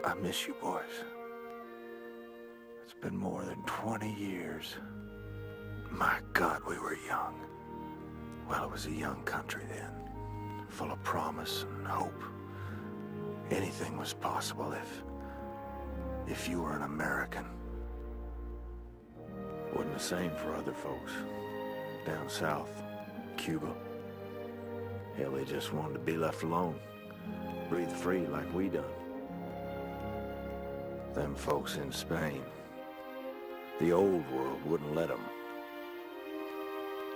I miss you boys. It's been more than 20 years. My God, we were young. Well, it was a young country then, full of promise and hope. Anything was possible if you were an American. Wasn't the same for other folks. Down south, Cuba. Hell, they just wanted to be left alone. Breathe free like we done. Them folks in Spain, the old world wouldn't let them.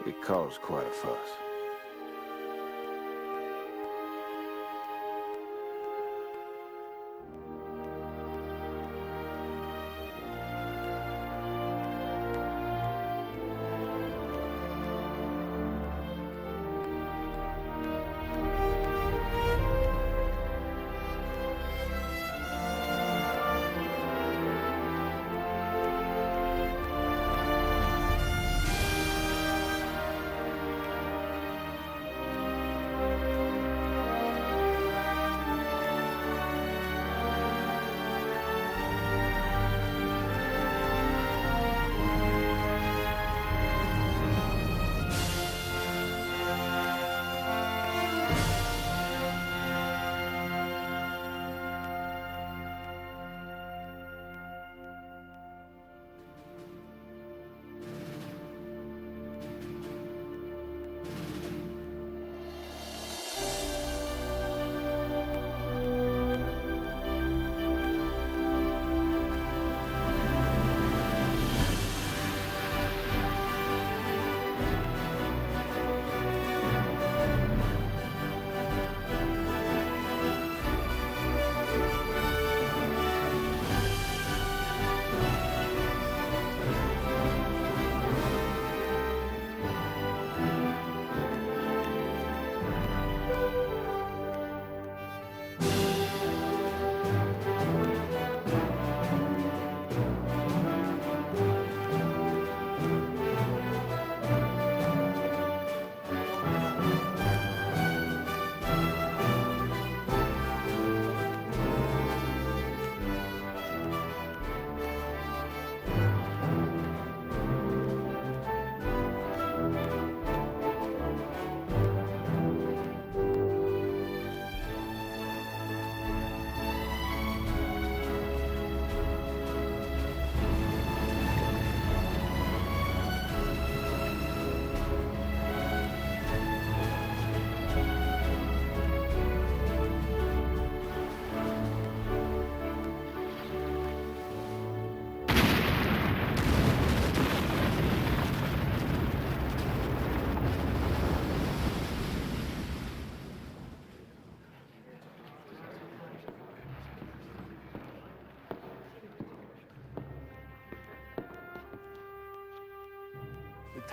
It caused quite a fuss.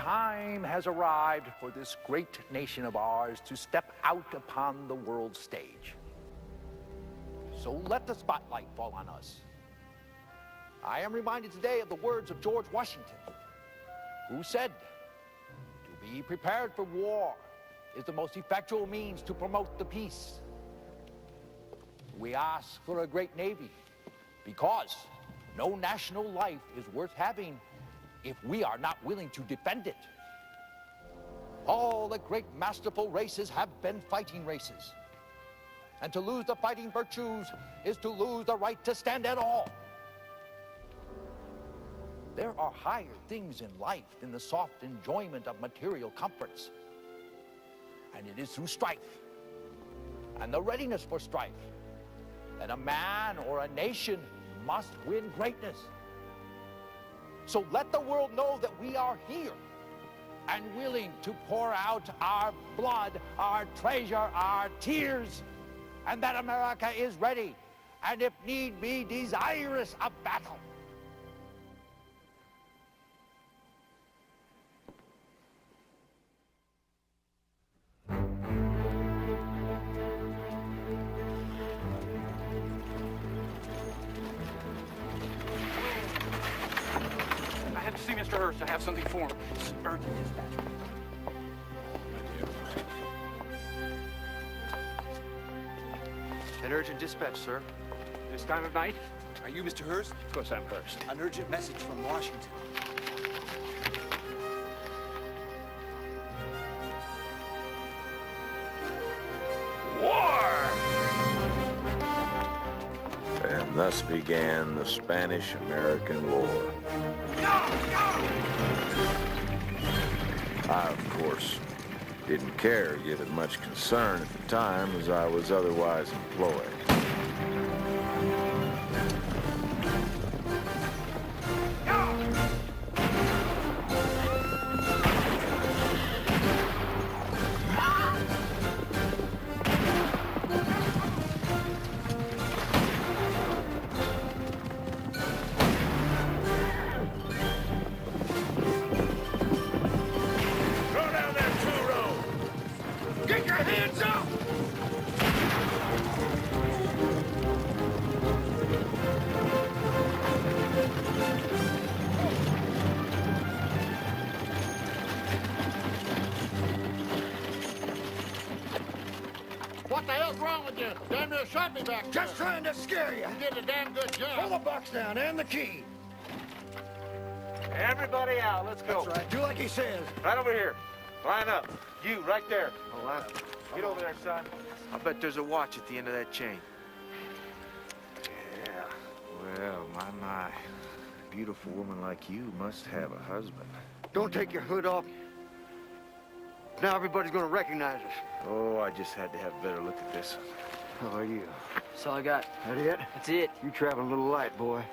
time has arrived for this great nation of ours to step out upon the world stage. So let the spotlight fall on us. I am reminded today of the words of George Washington, who said, "To be prepared for war is the most effectual means to promote the peace." We ask for a great navy because no national life is worth having if we are not willing to defend it. All the great masterful races have been fighting races. And to lose the fighting virtues is to lose the right to stand at all. There are higher things in life than the soft enjoyment of material comforts. And it is through strife and the readiness for strife that a man or a nation must win greatness. So let the world know that we are here and willing to pour out our blood, our treasure, our tears, and that America is ready, and if need be, desirous of battle. I have to see Mr. Hurst. I have something for him. It's urgent dispatch. An urgent dispatch, sir. This time of night? Are you Mr. Hurst? Of course I'm Hurst. An urgent message from Washington. War! And thus began the Spanish-American War. I, of course, didn't care, give it much concern at the time, as I was otherwise employed. What the hell's wrong with you? Damn near shot me back there. Just trying to scare you. You did a damn good Pull job. the box down and the key. Everybody out, let's go. That's right. Do like he says. Right over here. Line up. You, right there. Oh, wow. Get over there, son. I bet there's a watch at the end of that chain. Yeah. Well, my. A beautiful woman like you must have a husband. Don't take your hood off. Now everybody's gonna recognize us. Oh, I just had to have a better look at this. How are you? That's all I got. That it? That's it. You traveling a little light, boy.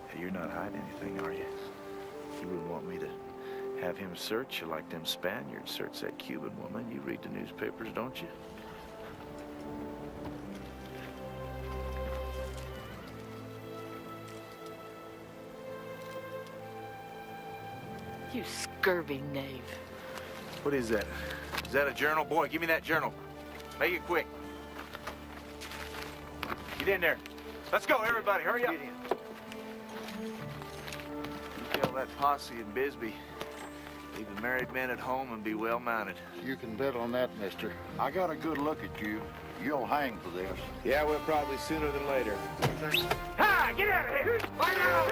Hey, you're not hiding anything, are you? You wouldn't want me to have him search you like them Spaniards search that Cuban woman. You read the newspapers, don't you? You scurvy knave. What is that? Is that a journal? Boy, give me that journal. Make it quick. Get in there. Let's go, everybody. Hurry up. Get in. You tell that posse in Bisbee, leave the married men at home and be well mounted. You can bet on that, mister. I got a good look at you. You'll hang for this. Yeah, well, probably sooner than later. Ha! Get out of here! Find out!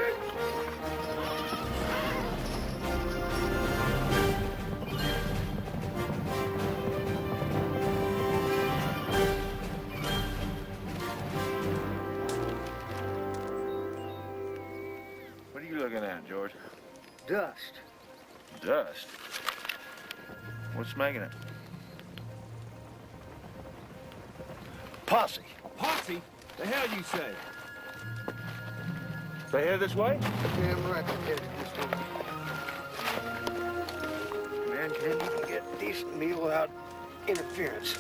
What are you looking at, George? Dust. Dust? What's making it? Posse. Posse? The hell you say? They headed this way? Damn right they're headed this way. Man can't even get a decent meal without interference.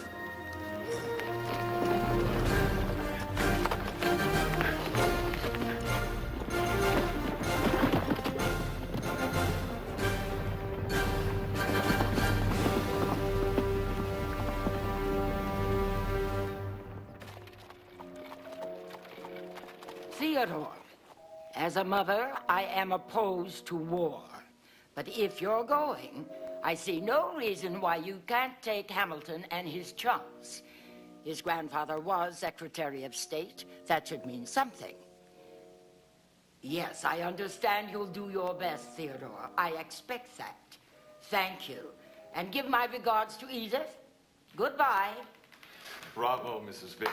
Theodore, as a mother, I am opposed to war. But if you're going, I see no reason why you can't take Hamilton and his chums. His grandfather was Secretary of State. That should mean something. Yes, I understand you'll do your best, Theodore. I expect that. Thank you. And give my regards to Edith. Goodbye. Bravo, Mrs. Fitch.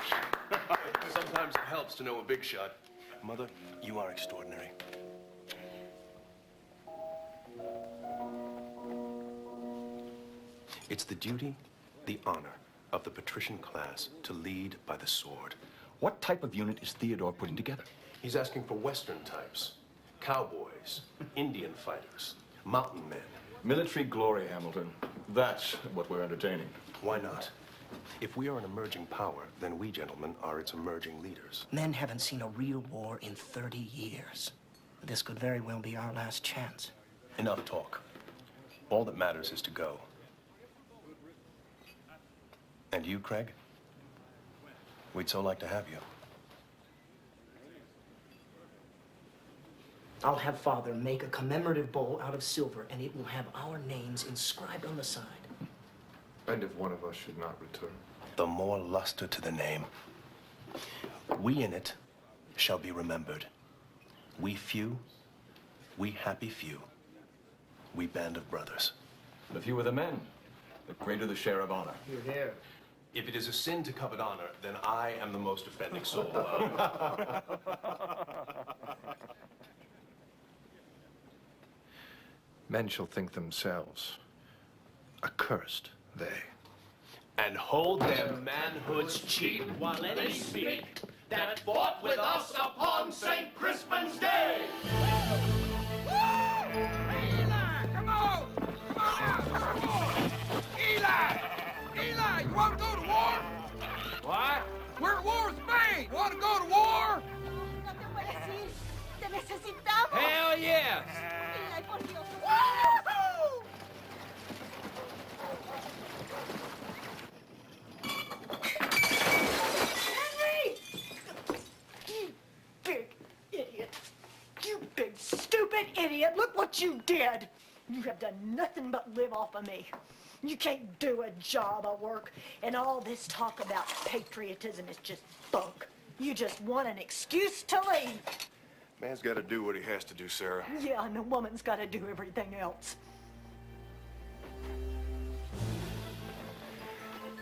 Sometimes it helps to know a big shot. Mother, you are extraordinary. It's the duty, the honor of the patrician class to lead by the sword. What type of unit is Theodore putting together? He's asking for Western types, cowboys, Indian fighters, mountain men. Military glory, Hamilton. That's what we're entertaining. Why not? If we are an emerging power, then we, gentlemen, are its emerging leaders. Men haven't seen a real war in 30 years. This could very well be our last chance. Enough talk. All that matters is to go. And you, Craig? We'd so like to have you. I'll have Father make a commemorative bowl out of silver, and it will have our names inscribed on the side. And if one of us should not return? The more luster to the name. We in it shall be remembered. We few, we happy few. We band of brothers. The fewer the men, the greater the share of honor. You're here. If it is a sin to covet honor, then I am the most offending soul. Men shall think themselves accursed, they. And hold their manhoods cheap while any speak that fought with us upon St. Crispin's Day. Eli, come on! Come on now! Come on! Eli! Eli, you want to go to war? What? We're at war with Spain. Want to go to war? No te puedes ir. Te necesitamos. Hell yes! Eli, por Dios. ¡Woo! Henry! You big idiot. You big stupid idiot. Look what you did. You have done nothing but live off of me. You can't do a job of work, and all this talk about patriotism is just bunk. You just want an excuse to leave. Man's got to do what he has to do, Sarah. Yeah, and the woman's got to do everything else.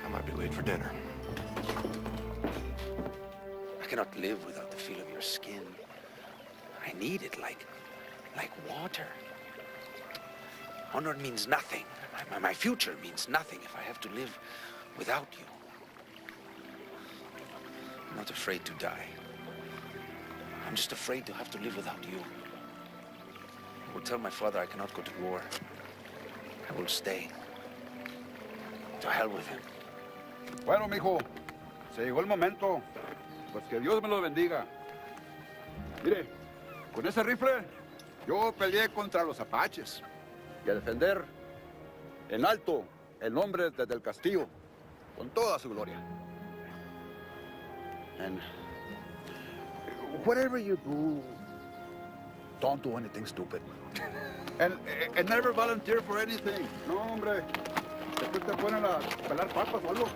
I might be late for dinner. I cannot live without the feel of your skin. I need it like water. Honor means nothing. My future means nothing if I have to live without you. I'm not afraid to die. I'm just afraid to have to live without you. I will tell my father I cannot go to war. I will stay. To hell with him. Bueno, mijo, se llegó el momento. Pues que Dios me lo bendiga. Mire, con ese rifle yo peleé contra los apaches. Y a defender en alto el nombre desde el castillo, con toda su gloria. And whatever you do, don't do anything stupid. and never volunteer for anything. No, hombre. Después te ponen a pelar papas o algo.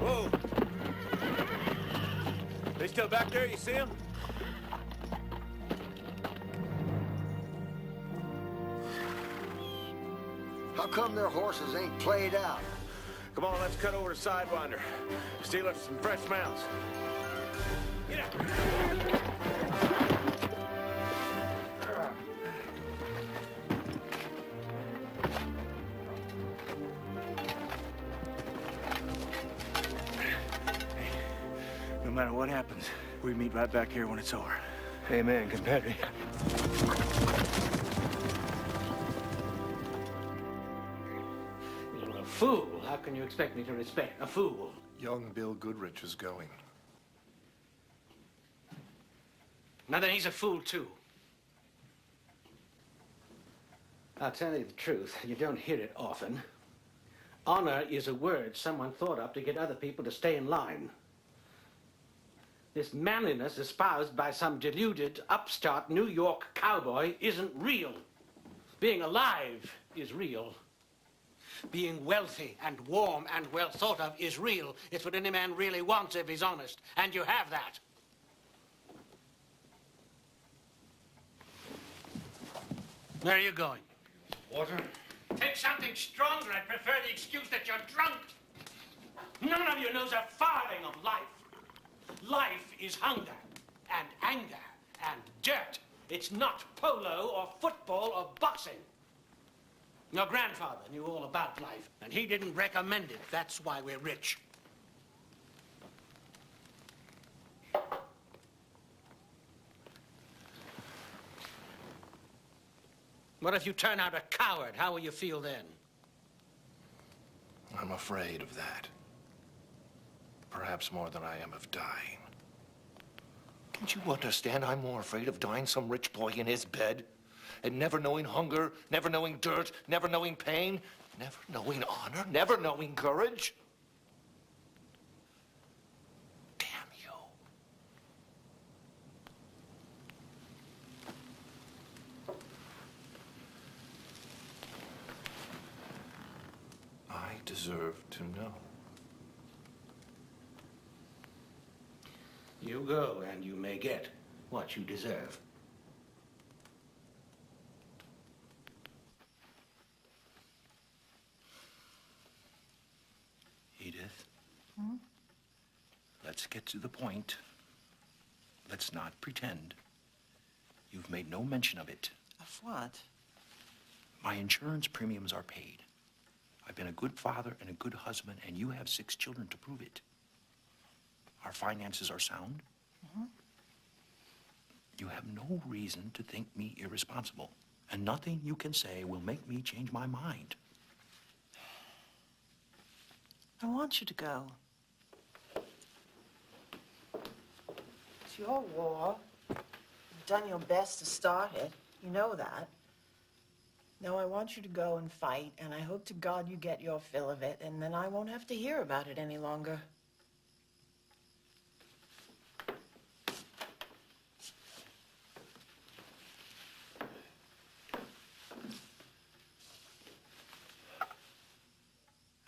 Whoa! They still back there? You see them? How come their horses ain't played out? Come on, let's cut over to Sidewinder. Steal us some fresh mounts. Get out! No matter what happens, we meet right back here when it's over. Amen, compadre. You're a fool. How can you expect me to respect a fool? Young Bill Goodrich is going. Now then, he's a fool, too. I'll tell you the truth. You don't hear it often. Honor is a word someone thought up to get other people to stay in line. This manliness espoused by some deluded, upstart New York cowboy isn't real. Being alive is real. Being wealthy and warm and well thought of is real. It's what any man really wants if he's honest. And you have that. Where are you going? Water? Take something stronger. I prefer the excuse that you're drunk. None of you knows a farthing of life. Life is hunger and anger and dirt. It's not polo or football or boxing. Your grandfather knew all about life, and he didn't recommend it. That's why we're rich. What if you turn out a coward? How will you feel then? I'm afraid of that. Perhaps more than I am of dying. Can't you understand? I'm more afraid of dying some rich boy in his bed and never knowing hunger, never knowing dirt, never knowing pain, never knowing honor, never knowing courage. Damn you. I deserve to know. You go, and you may get what you deserve. Edith, let's get to the point. Let's not pretend. You've made no mention of it. Of what? My insurance premiums are paid. I've been a good father and a good husband, and you have 6 children to prove it. Our finances are sound. You have no reason to think me irresponsible, and nothing you can say will make me change my mind. I want you to go. It's your war. You've done your best to start it. You know that. Now I want you to go and fight, and I hope to God you get your fill of it, and then I won't have to hear about it any longer.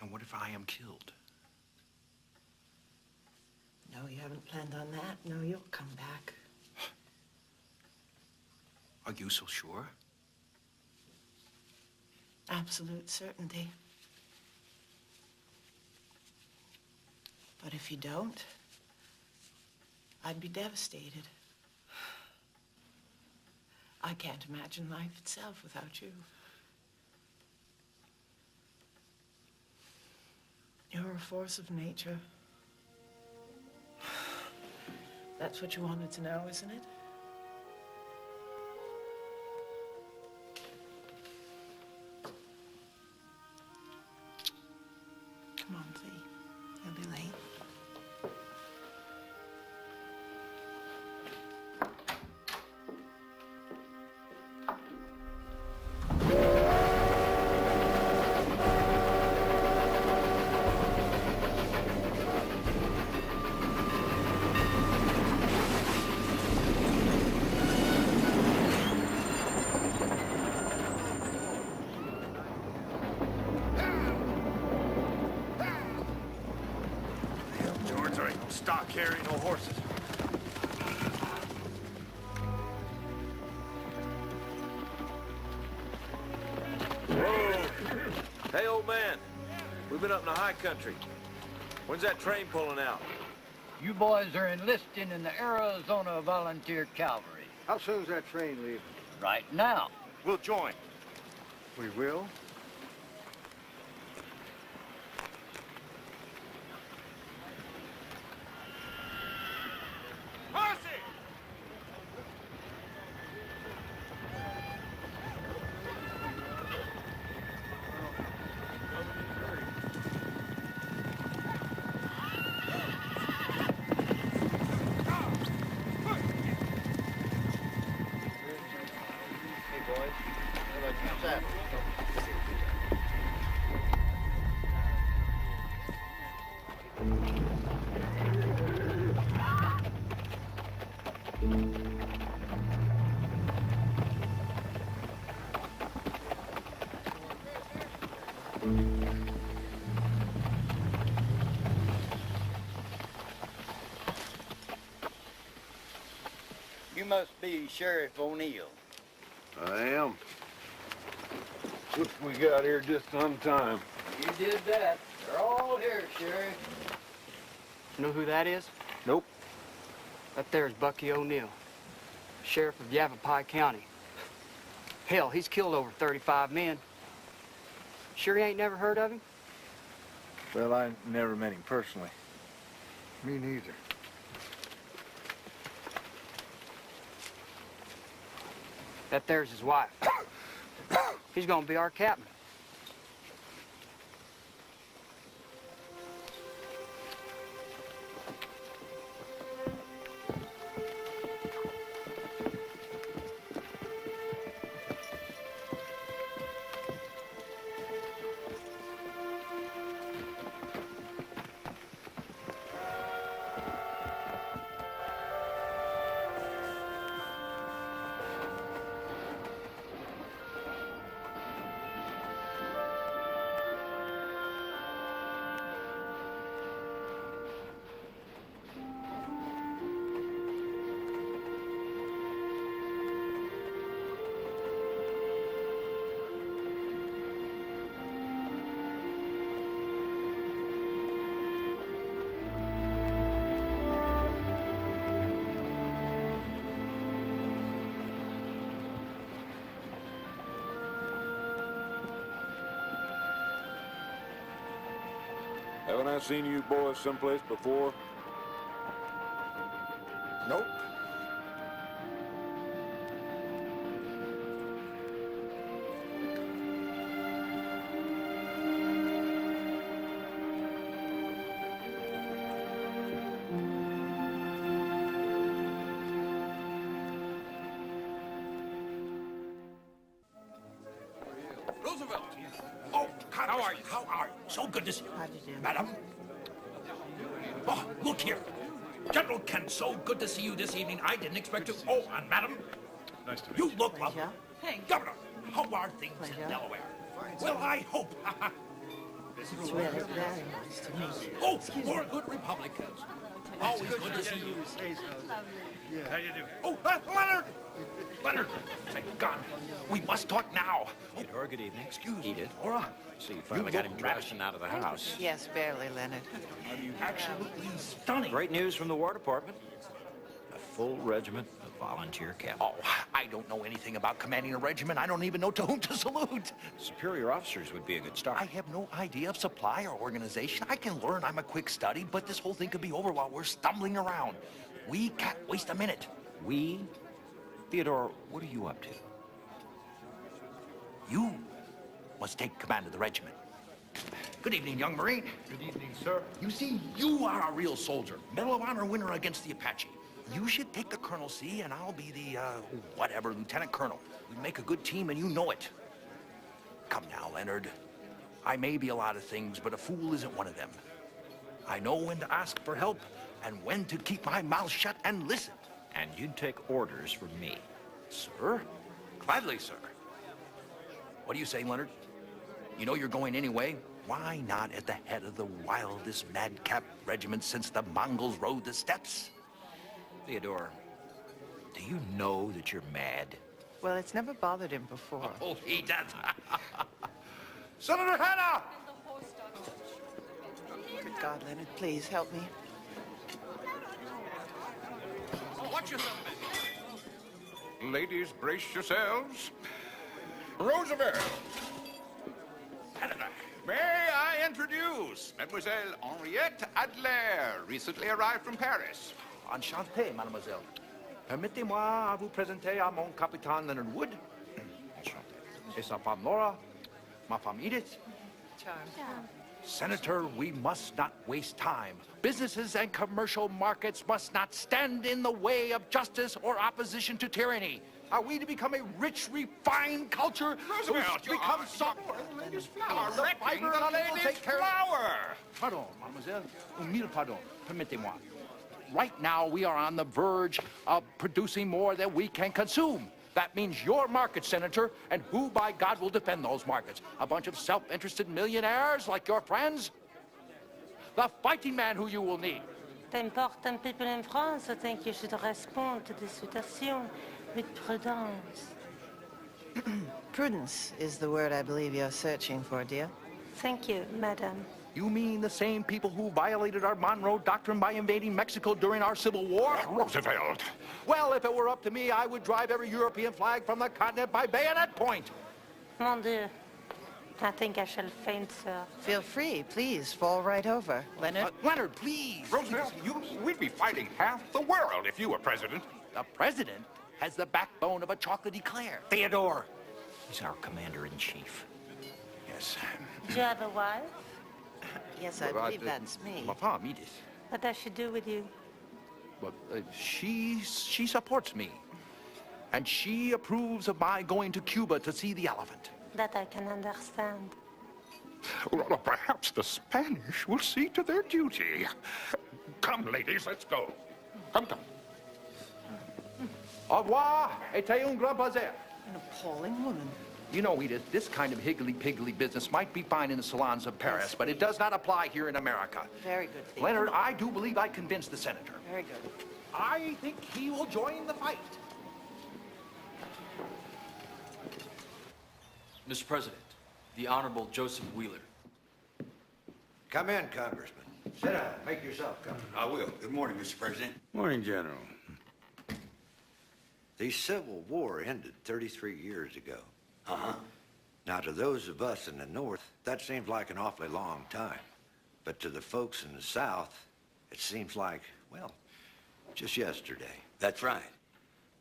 And what if I am killed? No, you haven't planned on that. No, you'll come back. Are you so sure? Absolute certainty. But if you don't, I'd be devastated. I can't imagine life itself without you. You're a force of nature. That's what you wanted to know, isn't it? Come on, Clee. You'll be late. George, there ain't no stock carrying no horses. Whoa! Hey, old man. We've been up in the high country. When's that train pulling out? You boys are enlisting in the Arizona Volunteer Cavalry. How soon's that train leaving? Right now. We'll join. We will? must be Sheriff O'Neill. I am. Looks we got here just on time. You did that. They're all here, Sheriff. You know who that is? Nope. That there's Bucky O'Neill, Sheriff of Yavapai County. Hell, he's killed over 35 men. Sure you ain't never heard of him? Well, I never met him personally. Me neither. That there's his wife. He's gonna be our captain. Haven't I seen you boys someplace before? Nope. Roosevelt! Oh, how are you? How are you? So good to see you. How do you do? Madam? Oh, look here. General Kent, so good to see you this evening. I didn't expect to. Oh, and Madam? Nice to meet You look lovely. Pleasure. Hey, Governor, how are things Pleasure. in Delaware? Well, I hope. It's really very nice to meet you. Oh, we're good Republicans. Always good to see you. How you doing? Oh, Leonard! Leonard, thank God. We must talk now. Hey, Dora, good evening. Excuse Edith. Laura. So you finally got him dressed and out of the house. Yes, barely, Leonard. Absolutely stunning. Great news from the War Department. A full regiment of volunteer cavalry. Oh, I don't know anything about commanding a regiment. I don't even know to whom to salute. Superior officers would be a good start. I have no idea of supply or organization. I can learn. I'm a quick study, but this whole thing could be over while we're stumbling around. We can't waste a minute. We? Theodore, what are you up to? You must take command of the regiment. Good evening, young Marine. Good evening, sir. You see, you are a real soldier. Medal of Honor winner against the Apache. You should take the colonelcy, and I'll be the, whatever, lieutenant colonel. We make a good team, and you know it. Come now, Leonard. I may be a lot of things, but a fool isn't one of them. I know when to ask for help and when to keep my mouth shut and listen. And you'd take orders from me. Sir? Gladly, sir. What do you say, Leonard? You know you're going anyway. Why not at the head of the wildest madcap regiment since the Mongols rode the steppes? Theodore, do you know that you're mad? Well, it's never bothered him before. Oh, he does. Senator Hanna! Good God, Leonard, please help me. Watch yourself. Ladies, brace yourselves. Roosevelt. Canada. May I introduce Mademoiselle Henriette Adler, recently arrived from Paris. Enchanté, mademoiselle. Permettez-moi à vous présenter à mon capitaine Leonard Wood. Enchanté. Et sa femme Laura, ma femme Edith. Charmed. Senator, we must not waste time. Businesses and commercial markets must not stand in the way of justice or opposition to tyranny. Are we to become a rich, refined culture? Roosevelt, to become soft? lady's flower. The fiber the and will lady's take care flower. Pardon, mademoiselle. Mille pardon. Permettez-moi. Right now, we are on the verge of producing more than we can consume. That means your market, Senator, and who, by God, will defend those markets? A bunch of self-interested millionaires like your friends? The fighting man who you will need. The important people in France think you should respond to the situation with prudence. Prudence is the word I believe you're searching for, dear. Thank you, madam. You mean the same people who violated our Monroe Doctrine by invading Mexico during our Civil War? Roosevelt! Well, if it were up to me, I would drive every European flag from the continent by bayonet point. Mon Dieu. I think I shall faint, sir. Feel free, please, fall right over. Leonard? Leonard, please! Roosevelt, we'd be fighting half the world if you were president. The president has the backbone of a chocolate eclair. Theodore! He's our commander-in-chief. Yes. Do you have a wife? Yes, I believe that's me. Ma femme, Edith. What does she do with you? But she supports me. And she approves of my going to Cuba to see the elephant. That I can understand. Well, perhaps the Spanish will see to their duty. Come, ladies, let's go. Come. Au revoir, et un grand plaisir. An appalling woman. You know, Edith, this kind of higgly-piggly business might be fine in the salons of Paris, but it does not apply here in America. Very good, Theo. Leonard, I do believe I convinced the senator. Very good. I think he will join the fight. Mr. President, the Honorable Joseph Wheeler. Come in, Congressman. Sit down. Make yourself comfortable. I will. Good morning, Mr. President. Morning, General. The Civil War ended 33 years ago. Uh-huh. Now, to those of us in the North, that seems like an awfully long time. But to the folks in the South, it seems like, well, just yesterday. That's right.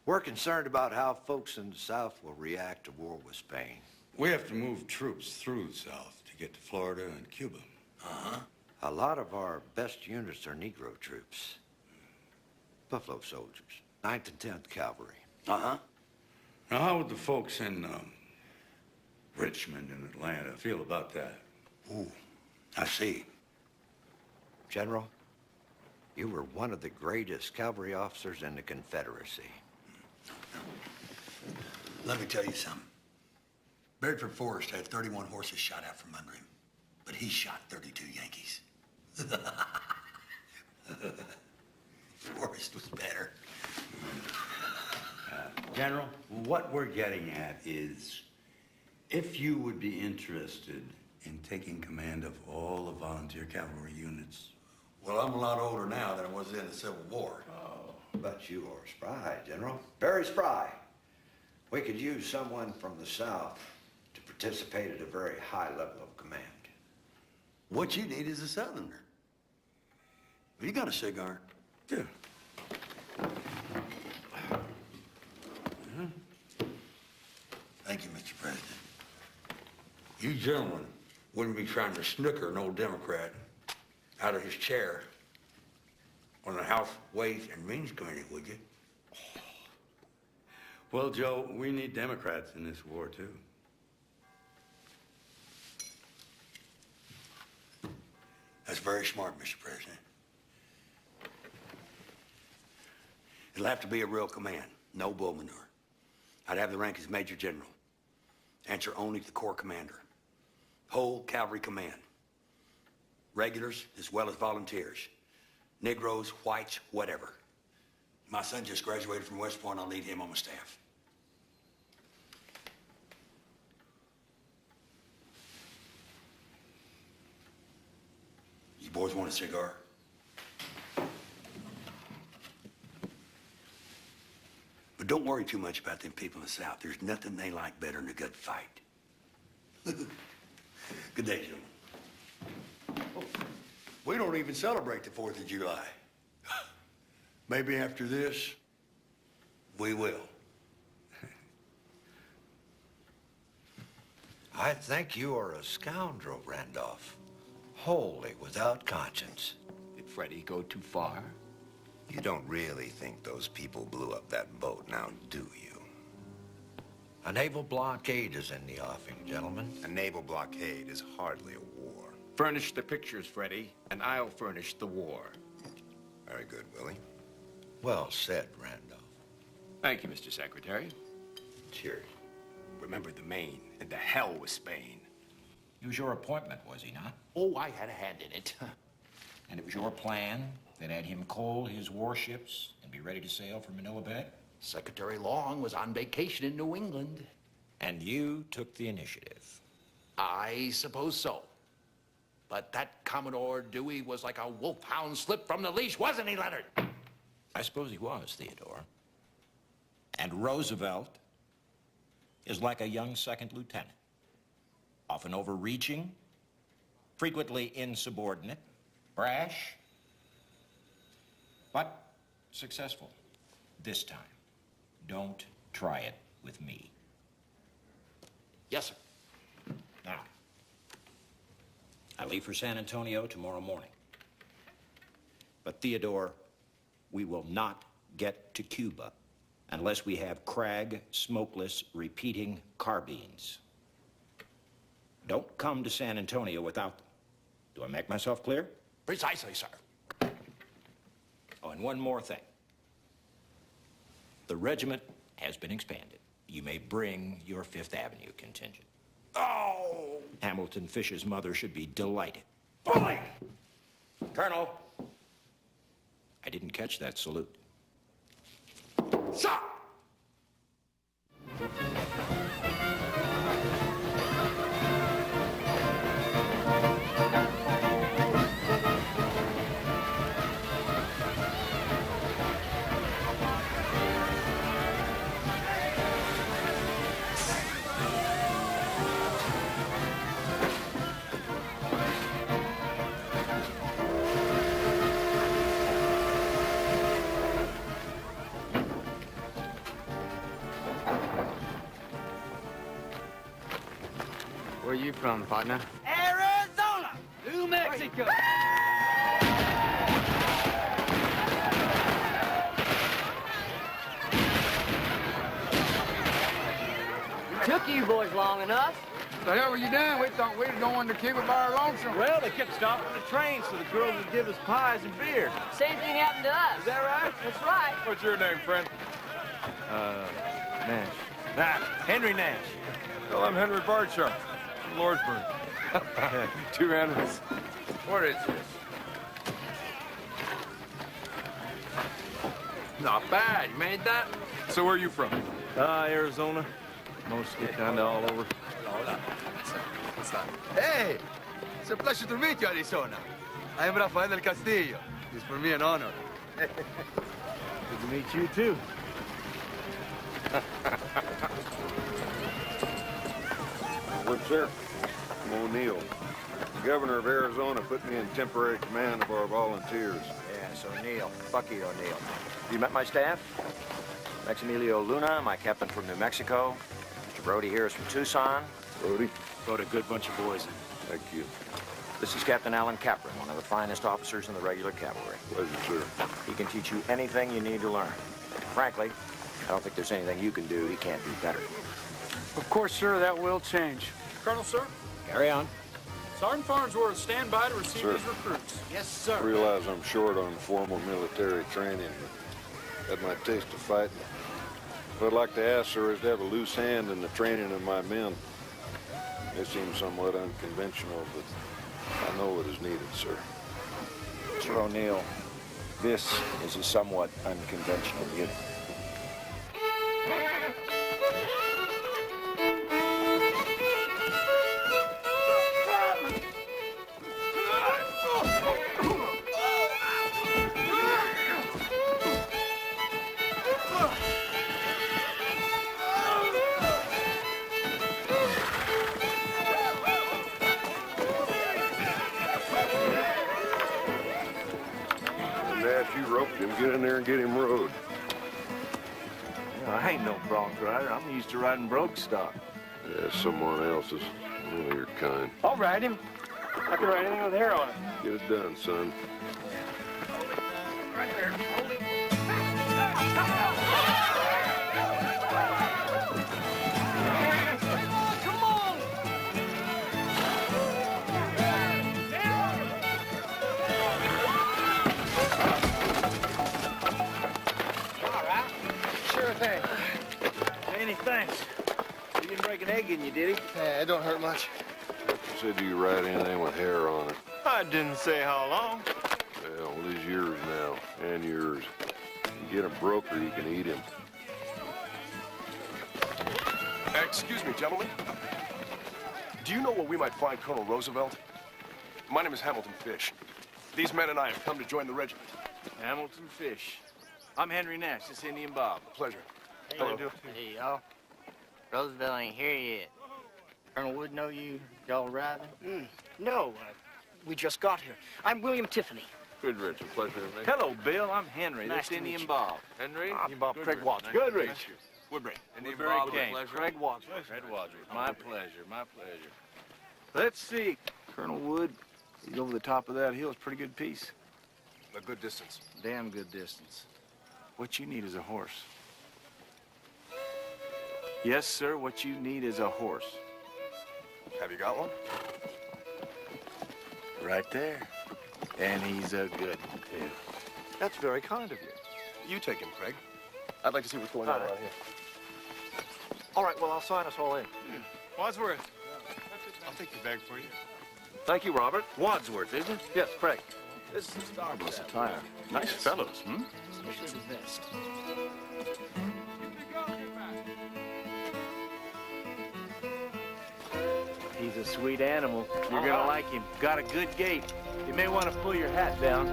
We're concerned about how folks in the South will react to war with Spain. We have to move troops through the South to get to Florida and Cuba. Uh-huh. A lot of our best units are Negro troops. Buffalo soldiers, 9th and 10th Cavalry. Uh-huh. Now, how would the folks in Richmond and Atlanta feel about that? Ooh, I see. General, you were one of the greatest cavalry officers in the Confederacy. Let me tell you something. Bedford Forrest had 31 horses shot out from under him, but he shot 32 Yankees. Forrest was better. General, what we're getting at is if you would be interested in taking command of all the volunteer cavalry units. Well, I'm a lot older now than I was in the Civil War. Oh, but you are spry, General. Very spry. We could use someone from the South to participate at a very high level of command. What you need is a Southerner. Have you got a cigar? Yeah. Thank you, Mr. President. You gentlemen wouldn't be trying to snooker an old Democrat out of his chair on the House Ways and Means Committee, would you? Well, Joe, we need Democrats in this war, too. That's very smart, Mr. President. It'll have to be a real command, no bull manure. I'd have the rank as Major General. Answer only to the Corps Commander. Whole cavalry command. Regulars as well as volunteers. Negroes, whites, whatever. My son just graduated from West Point. I'll need him on my staff. You boys want a cigar? But don't worry too much about them people in the South. There's nothing they like better than a good fight. Good day, gentlemen. We don't even celebrate the 4th of July. Maybe after this, we will. I think you are a scoundrel, Randolph. Wholly without conscience. Did Freddie go too far? You don't really think those people blew up that boat now, do you? A naval blockade is in the offing, gentlemen. A naval blockade is hardly a war. Furnish the pictures, Freddie, and I'll furnish the war. Very good, Willie. Well said, Randolph. Thank you, Mr. Secretary. Cheers. Remember the Maine and the hell with Spain. It was your appointment, was he not? Oh, I had a hand in it. And it was your plan that had him coal his warships and be ready to sail for Manila Bay? Secretary Long was on vacation in New England. And you took the initiative? I suppose so. But that Commodore Dewey was like a wolfhound slipped from the leash, wasn't he, Leonard? I suppose he was, Theodore. And Roosevelt is like a young second lieutenant, often overreaching, frequently insubordinate, brash, but successful. This time, don't try it with me. Yes, sir. Now, I leave for San Antonio tomorrow morning. But Theodore, we will not get to Cuba unless we have Krag smokeless repeating carbines. Don't come to San Antonio without them. Do I make myself clear? Precisely, sir. Oh, and one more thing. The regiment has been expanded. You may bring your Fifth Avenue contingent. Oh! Hamilton Fish's mother should be delighted. Bully! Colonel! I didn't catch that salute. Sir! Where you from, partner? Arizona! New Mexico! Took you boys long enough. The hell were you doing? We thought we were going to Cuba by our lonesome. Well, they kept stopping the train so the girls would give us pies and beer. Same thing happened to us. Is that right? That's right. What's your name, friend? Nash. Nash. Henry Nash. Well, I'm Henry Bardshaw from Lordsburg. Two Henrys. What is this? Not bad. You made that? So where are you from? Arizona. Mostly kind of all over. Hey, it's a pleasure to meet you, Arizona. I am Rafael del Castillo. It's for me an honor. Good to meet you, too. Look, sir. I'm O'Neill. The governor of Arizona put me in temporary command of our volunteers. Yes, O'Neill. Bucky O'Neill. You met my staff? Maximilio Luna, my captain from New Mexico. Mr. Brody here is from Tucson. Brody? Brought a good bunch of boys in. Thank you. This is Captain Alan Capron, one of the finest officers in the regular cavalry. Pleasure, sir. He can teach you anything you need to learn. Frankly, I don't think there's anything you can do he can't do better. Of course, sir, that will change. Colonel, sir? Carry on. Sergeant Farnsworth, stand by to receive Sir. these recruits. Yes, sir. I realize I'm short on formal military training, but had my taste of fighting. What I'd like to ask, sir, is to have a loose hand in the training of my men. It seems somewhat unconventional, but I know it is needed, sir. Mr. O'Neill, this is a somewhat unconventional unit. You roped him. Get in there and get him rode. I ain't no bronc rider. I'm used to riding broke stock. Yeah, someone else's. Only your kind. I'll ride him. I can ride anything with hair on it. Get it done, son. Right there. Come on! All right. Sure thing. Many thanks. He didn't break an egg in you, did he? Yeah, it don't hurt much. You said you ride anything with hair on it. I didn't say how long. Well, with his yours now, and yours. You get a broker, you can eat him. Excuse me, gentlemen. Do you know where we might find Colonel Roosevelt? My name is Hamilton Fish. These men and I have come to join the regiment. Hamilton Fish. I'm Henry Nash, this Indian Bob. Pleasure. Hello. Hey, y'all. Roosevelt ain't here yet. Colonel Wood know you? Y'all arriving? No, we just got here. I'm William Tiffany. Good, Richard. Pleasure to meet you. Hello, Bill. I'm Henry. Nice This to meet Indian you. Bob. Henry? Indian Bob. Craig Watson. Goodrich. Woodbury. Indian Woodbury Bob King. Pleasure. Craig Watson. Fred Wadry. My pleasure. My pleasure. Let's see. Colonel Wood, he's over the top of that hill. It's a pretty good piece. A good distance. Damn good distance. What you need is a horse. Yes, sir. What you need is a horse. Have you got one? Right there. And he's a good one, too. That's very kind of you. You take him, Craig. I'd like to see what's going on around here. All right, well, I'll sign us all in. Wadsworth. I'll take your bag for you. Thank you, Robert. Wadsworth, isn't it? Yes, Craig. This is a starburst attire. Nice fellows, hmm? Especially the best. He's a sweet animal. You're gonna like him. Got a good gait. You may want to pull your hat down.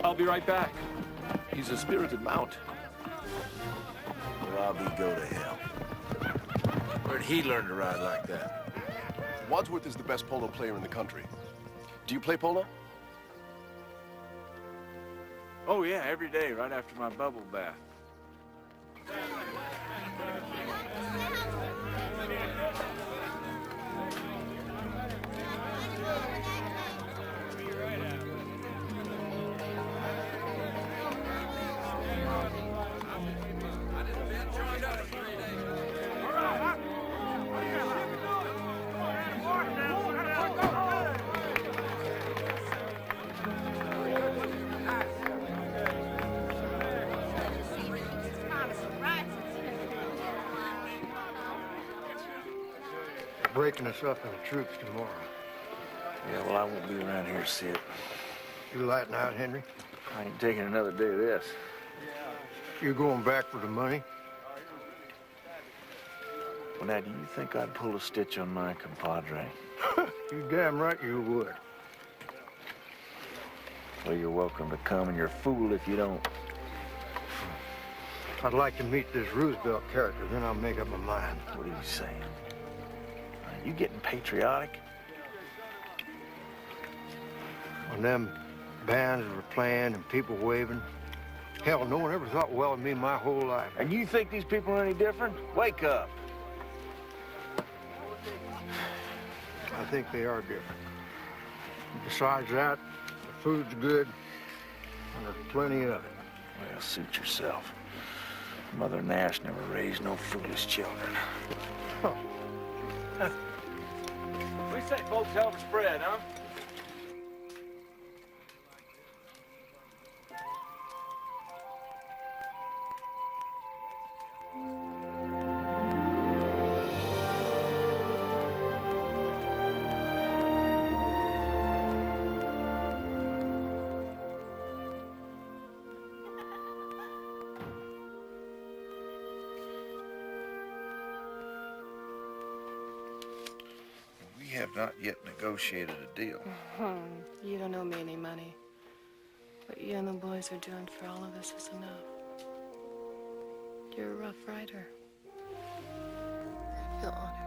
I'll be right back. He's a spirited mount. Robbie, go to hell. Where'd he learn to ride like that? Wadsworth is the best polo player in the country. Do you play polo? Oh, yeah, every day, right after my bubble bath. Breaking us up in the troops tomorrow. Yeah, well, I won't be around here to see it. You lighting out, Henry? I ain't taking another day of this. You going back for the money? Well, now, do you think I'd pull a stitch on my compadre? You damn right you would. Well, you're welcome to come, and you're a fool if you don't. I'd like to meet this Roosevelt character, then I'll make up my mind. What are you saying? Are you getting patriotic? When them bands were playing and people waving, hell, no one ever thought well of me my whole life. And you think these people are any different? Wake up. I think they are different. Besides that, the food's good, and there's plenty of it. Well, suit yourself. Mother Nash never raised no foolish children. Huh. We say folks help spread, huh? We have not yet negotiated a deal. You don't owe me any money. What you and the boys are doing for all of us is enough. You're a rough rider. I feel honored.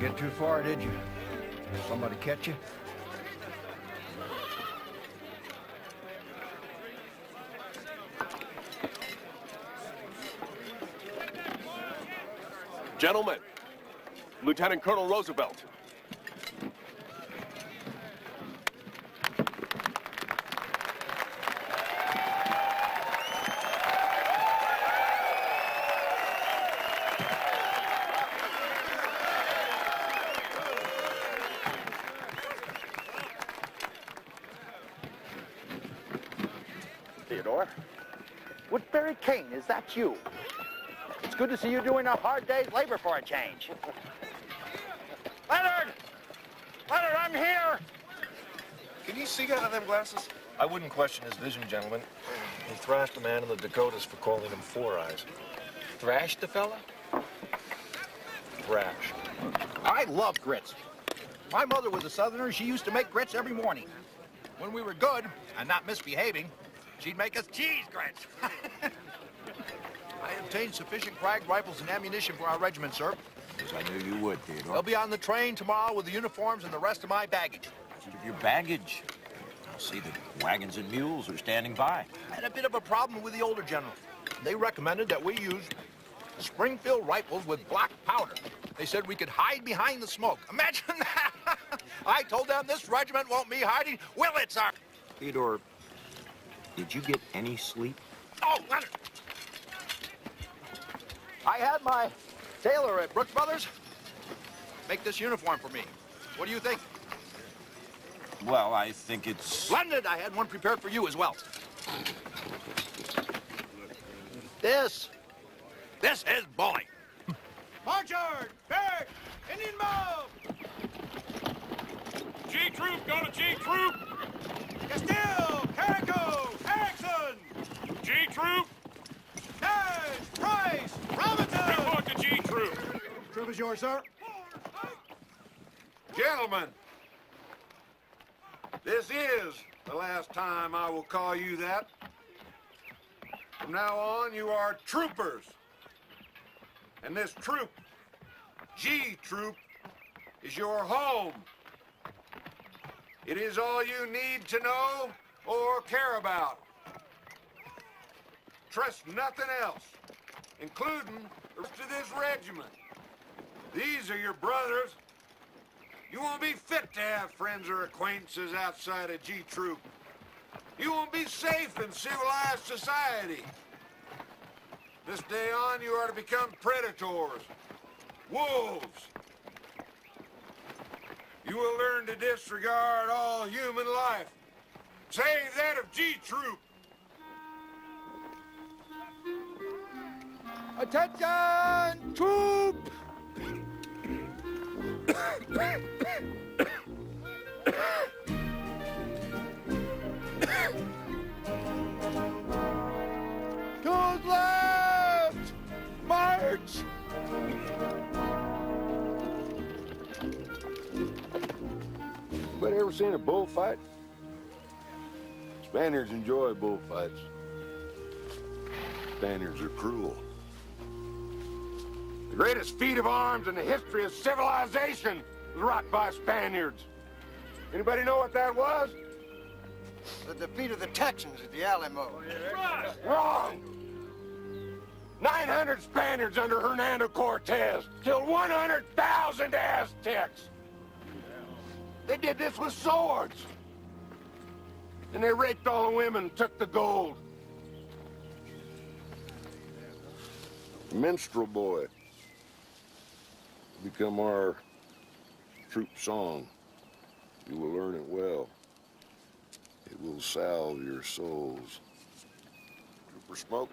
Didn't get too far, did you? Somebody catch you? Gentlemen, Lieutenant Colonel Roosevelt. Theodore? Woodbury King, is that you? It's good to see you doing a hard day's labor for a change. Leonard! Leonard, I'm here! Can you see out of them glasses? I wouldn't question his vision, gentlemen. He thrashed a man in the Dakotas for calling him Four Eyes. Thrashed the fella? Thrashed. I love grits. My mother was a Southerner. She used to make grits every morning. When we were good and not misbehaving, she'd make us cheese grits. I obtained sufficient Krag rifles and ammunition for our regiment, sir. Because I knew you would, Theodore. They'll be on the train tomorrow with the uniforms and the rest of my baggage. Your baggage? I'll see the wagons and mules are standing by. I had a bit of a problem with the older general. They recommended that we use Springfield rifles with black powder. They said we could hide behind the smoke. Imagine that! I told them this regiment won't be hiding. Will it, sir? Theodore, did you get any sleep? Oh, Leonard! I had my tailor at Brooks Brothers make this uniform for me. What do you think? Well, I think it's... Splendid! I had one prepared for you as well. This is bully. Marchard! Barrack! Indian mob! G-Troop, go to G-Troop! Castile! Carrico! Erickson! G-Troop! Nash! Price! Robinson! Report to G-Troop! Troop is yours, sir. Gentlemen, this is the last time I will call you that. From now on, you are troopers. And this troop, G Troop, is your home. It is all you need to know or care about. Trust nothing else, including the rest of this regiment. These are your brothers. You won't be fit to have friends or acquaintances outside of G Troop. You won't be safe in civilized society. This day on, you are to become predators, wolves. You will learn to disregard all human life, save that of G Troop. Attention, troop! To the left! March! Anybody ever seen a bullfight? Spaniards enjoy bullfights. Spaniards are cruel. The greatest feat of arms in the history of civilization was wrought by Spaniards. Anybody know what that was? The defeat of the Texans at the Alamo. Wrong! 900 Spaniards under Hernando Cortez killed 100,000 Aztecs. They did this with swords. And they raped all the women and took the gold. Minstrel Boy become our troop song. You will learn it well. It will salve your souls. Trooper Smoke,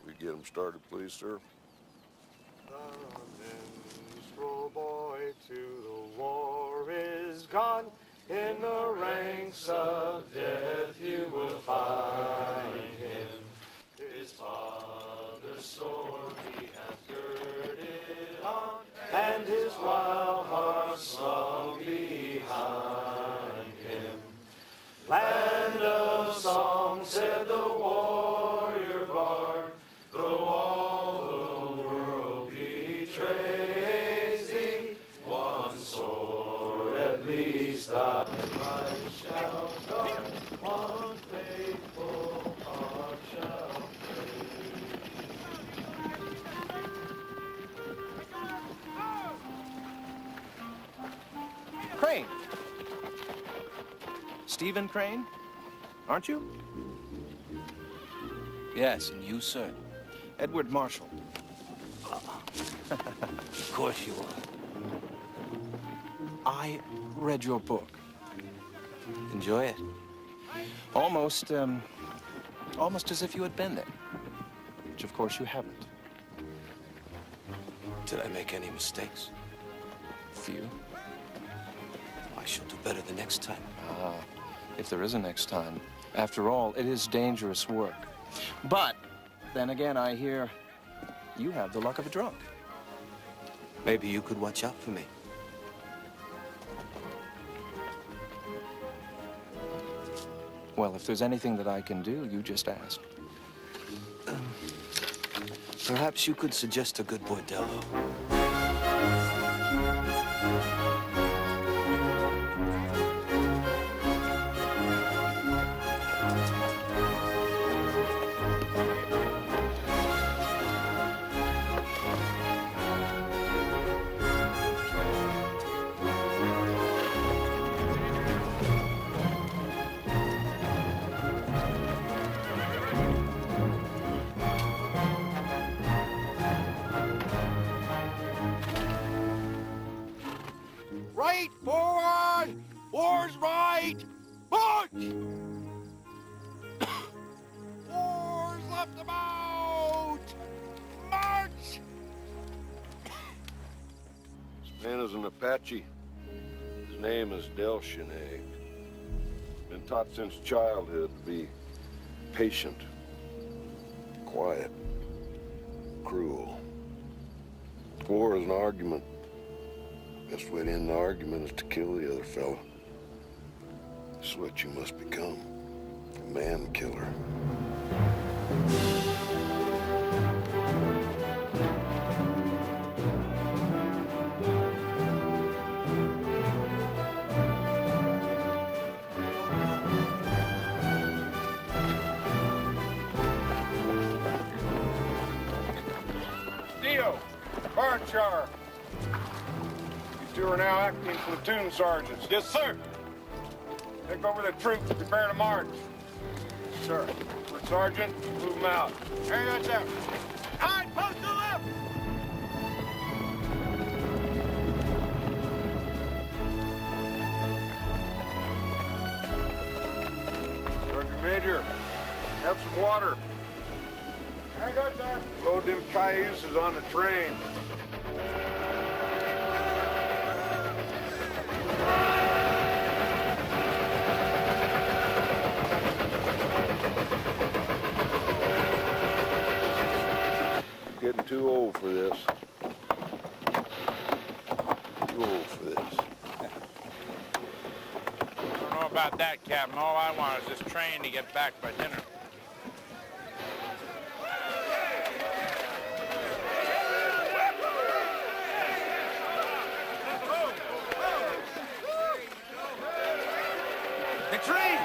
we get them started, please, sir. The minstrel boy to the war is gone. In the ranks of death you will find him. His father's sword he hath girded on, and his wild heart song behind him. Land of song, said the warrior bard, though all the world betrays thee, Starlight shall guard, one faithful heart shall Crane. Stephen Crane? Aren't you? Yes, and you, sir? Edward Marshall. Of course you are. I read your book. Enjoy it? Almost as if you had been there. Which, of course, you haven't. Did I make any mistakes? Few. I shall do better the next time. Ah, if there is a next time. After all, it is dangerous work. But, then again, I hear you have the luck of a drunk. Maybe you could watch out for me. Well, if there's anything that I can do, you just ask. Perhaps you could suggest a good bordello. Right forward! War's right! March! War's left about! March! This man is an Apache. His name is Del Chene. Been taught since childhood to be patient, quiet, cruel. War is an argument. Best way to end the argument is to kill the other fellow. This is what you must become, a man killer. Dio, Barnshire. You two are now acting platoon sergeants. Yes, sir. Take over the troops, prepare to march. Sir. Sergeant, move them out. Carry that out. All right, post to the left. Sergeant Major, have some water. Very good, sir. Load them cayuses on the train. Getting too old for this. Too old for this. I don't know about that, Captain. All I want is this train to get back by dinner. The train!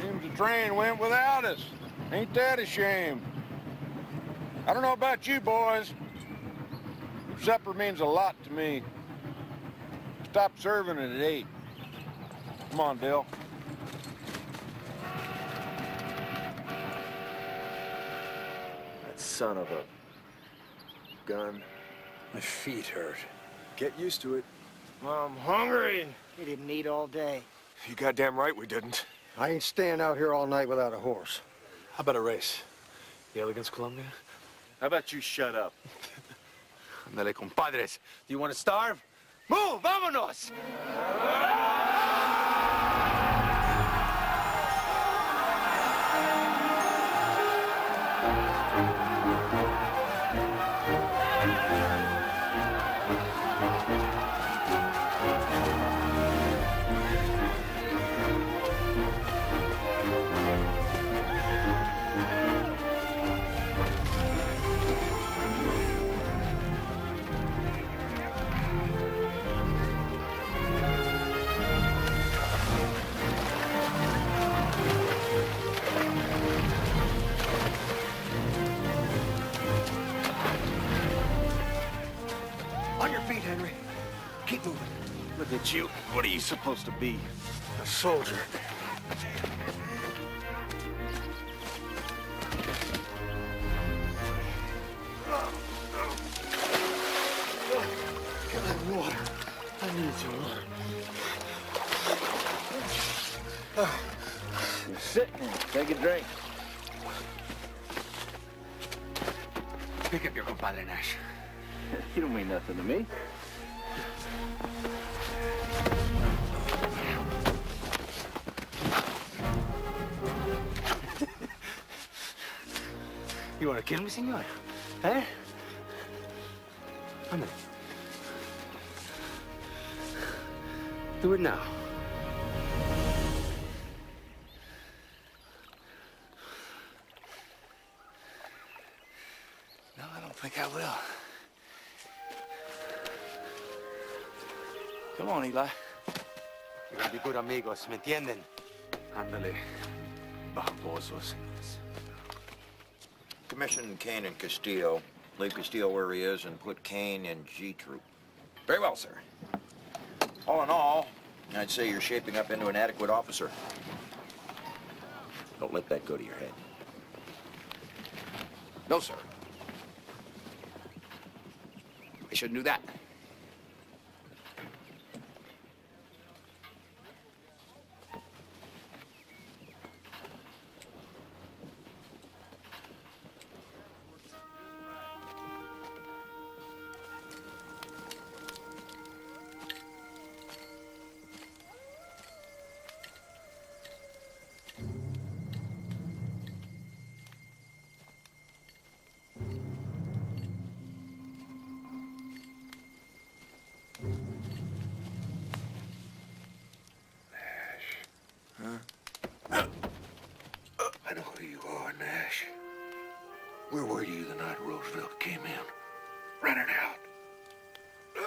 Seems the train went without us. Ain't that a shame? I don't know about you boys. Supper means a lot to me. Stop serving it at 8. Come on, Dale. That son of a gun. My feet hurt. Get used to it. I'm hungry. We didn't eat all day. You goddamn right we didn't. I ain't staying out here all night without a horse. How about a race? Yale against Columbia? How about you shut up? Andale, compadres. Do you want to starve? Move, vámonos! On your feet, Henry. Keep moving. Look at you. What are you supposed to be? A soldier. Get that water. I need you. Sit and take a drink. Pick up your compadre, Nash. You don't mean nothing to me. You want to kill me, senor? Eh? Come on. Do it now. No, I don't think I will. Come on, Eli. We're gonna be good amigos, ¿me entienden? Ándale, babosos. Commission Kane and Castillo. Leave Castillo where he is and put Kane in G Troop. Very well, sir. All in all, I'd say you're shaping up into an adequate officer. Don't let that go to your head. No, sir. I shouldn't do that. I know who you are, Nash. Where were you the night Roosevelt came in? Running out. You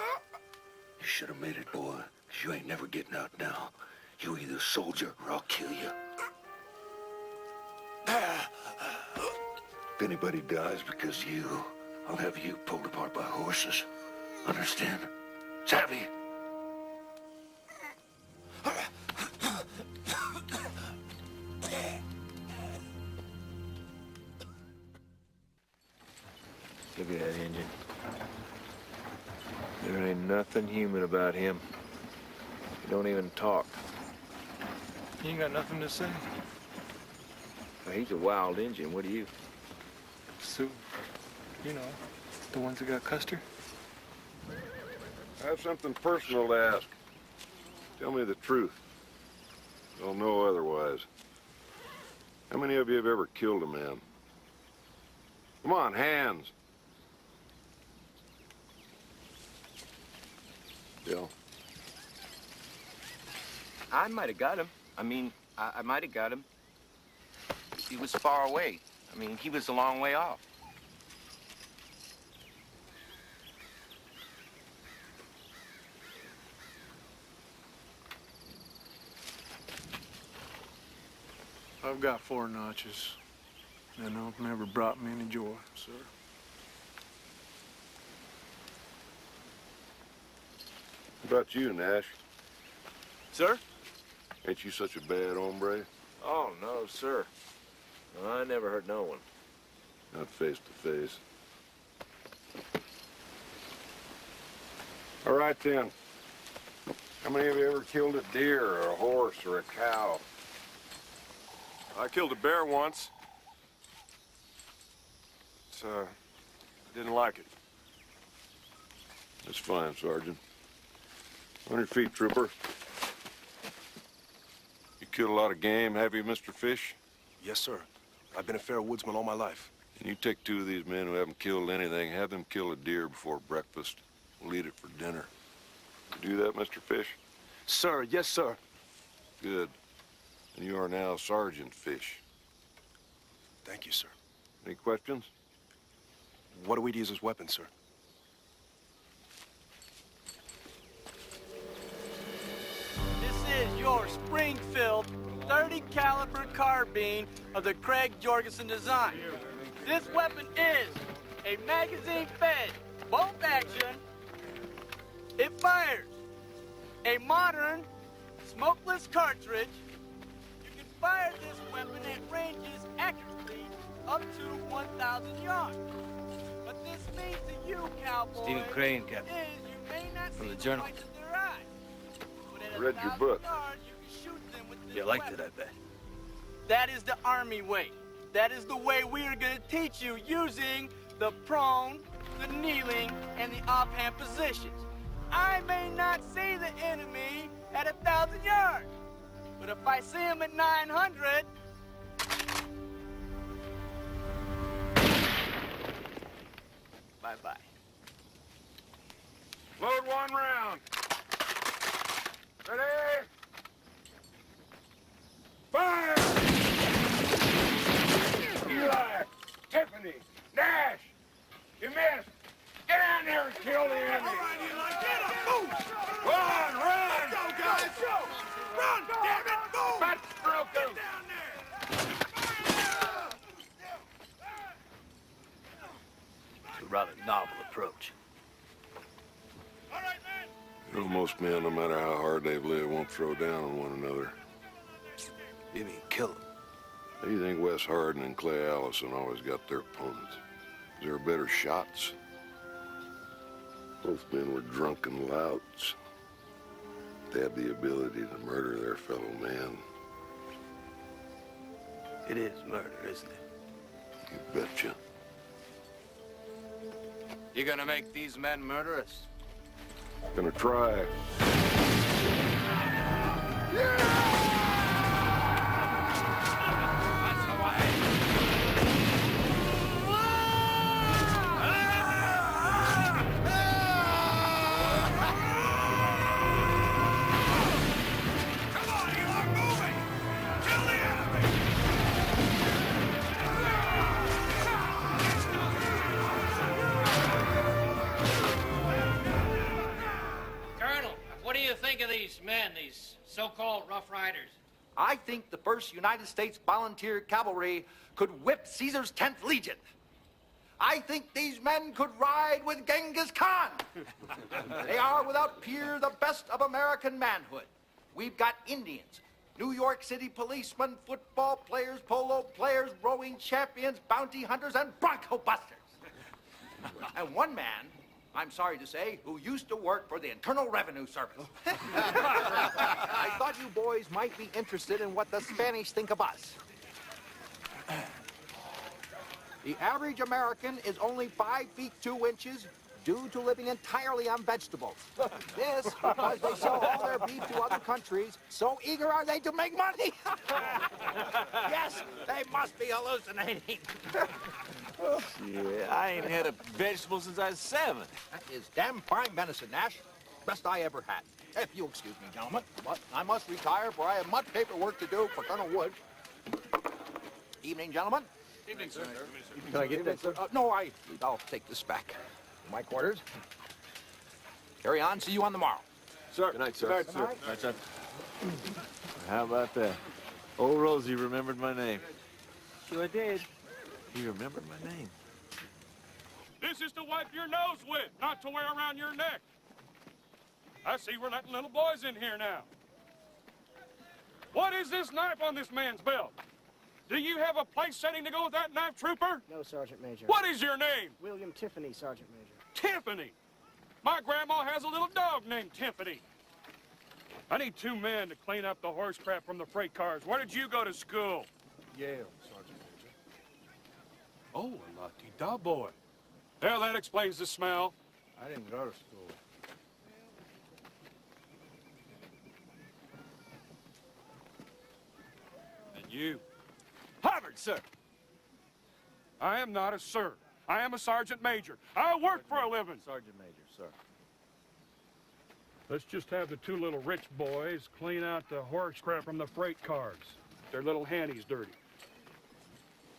should have made it, boy, 'cause you ain't never getting out now. You either soldier or I'll kill you. If anybody dies because of you, I'll have you pulled apart by horses. Understand? Savvy? Look at that engine. There ain't nothing human about him. He don't even talk. You ain't got nothing to say? Well, he's a wild engine. What do you? Sue, you know, the ones that got Custer? I have something personal to ask. Tell me the truth. Don't know otherwise. How many of you have ever killed a man? Come on, hands. Bill. I might have got him. I mean, I might have got him. He was far away. I mean, he was a long way off. I've got 4 notches. And it never brought me any joy, sir. What about you, Nash? Sir? Ain't you such a bad hombre? Oh, no, sir. No, I never hurt no one. Not face to face. All right, then. How many of you ever killed a deer or a horse or a cow? I killed a bear once. Didn't like it. That's fine, Sergeant. On your feet, trooper. You killed a lot of game, have you, Mr. Fish? Yes, sir. I've been a fair woodsman all my life. And you take 2 of these men who haven't killed anything, have them kill a deer before breakfast. We'll eat it for dinner. You do that, Mr. Fish? Sir, yes, sir. Good. And you are now Sergeant Fish. Thank you, sir. Any questions? What do we use as weapons, sir? This is your Springfield 30 caliber carbine of the Craig Jorgensen design. This weapon is a magazine-fed, bolt action, fires. A modern, smokeless cartridge. You can fire this weapon at ranges accurately up to 1,000 yards. What this means to you, cowboys, Stephen Crane, Captain. is you may not From see the Journal. whites of their eyes, but at Read your book. 1,000 yards, you can shoot them with this You liked weapon. it, I bet. That is the Army way. That is the way we are going to teach you using the prone, the kneeling, and the offhand positions. I may not see the enemy at 1,000 yards, but if I see him at 900, bye-bye. Load one round. Ready? Fire! Eli, Tiffany, Nash, you missed. Get down there and kill the enemy. All right, Eli, get him. Move. Run, run. Go, guys. Go. Run, damn it. Move. That's broken. Get down there. It's a rather novel approach. You know, most men, no matter how hard they've lived, won't throw down on one another. You mean kill them? How do you think Wes Hardin and Clay Allison always got their opponents? Is there better shots? Both men were drunken louts. They had the ability to murder their fellow man. It is murder, isn't it? You betcha. You gonna make these men murder us? Gonna try. Colonel, what do you think of these men, these so-called Rough Riders? I think the 1st United States Volunteer Cavalry could whip Caesar's 10th Legion. I think these men could ride with Genghis Khan. They are, without peer, the best of American manhood. We've got Indians, New York City policemen, football players, polo players, rowing champions, bounty hunters, and bronco busters. And one man, I'm sorry to say, who used to work for the Internal Revenue Service. I thought you boys might be interested in what the Spanish think of us. The average American is only 5 feet 2 inches due to living entirely on vegetables. This because they sell all their beef to other countries, so eager are they to make money. Yes, they must be hallucinating. Yeah, I ain't had a vegetable since I was 7. That is damn fine venison, Nash. Best I ever had. If you'll excuse me, gentlemen, but I must retire, for I have much paperwork to do for Colonel Wood. Evening, gentlemen. Evening, sir. Can I get that, sir? No, I'll take this back. My quarters. Carry on. See you on the morrow. Sir. Good night, sir. Good night, sir. Good night, sir. How about that? Old Rosie remembered my name. Sure did. He remembered my name. This is to wipe your nose with, not to wear around your neck. I see we're letting little boys in here now. What is this knife on this man's belt? Do you have a place setting to go with that knife, trooper? No, Sergeant Major. What is your name? William Tiffany, Sergeant Major. Tiffany. My grandma has a little dog named Tiffany. I need 2 men to clean up the horse crap from the freight cars. Where did you go to school? Yale, Sergeant Major. Oh, a la-ti-da boy. Well, that explains the smell. I didn't go to school. And you? Harvard, sir. I am not a sir. I am a sergeant major. I work for a living. Sergeant Major, sir. Let's just have the 2 little rich boys clean out the horse crap from the freight cars. Their little handies dirty.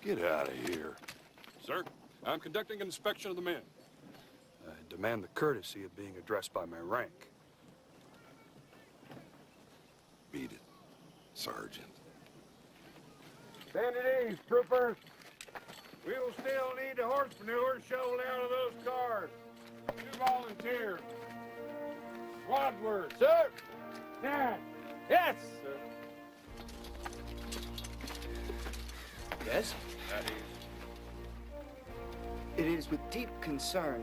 Get out of here. Sir, I'm conducting an inspection of the men. I demand the courtesy of being addressed by my rank. Beat it, Sergeant. Stand at ease, troopers. We will still need the horse manure shoveled out of those cars. 2 volunteers. Wadsworth. Sir! Yes. Yes, sir. Yes? It is with deep concern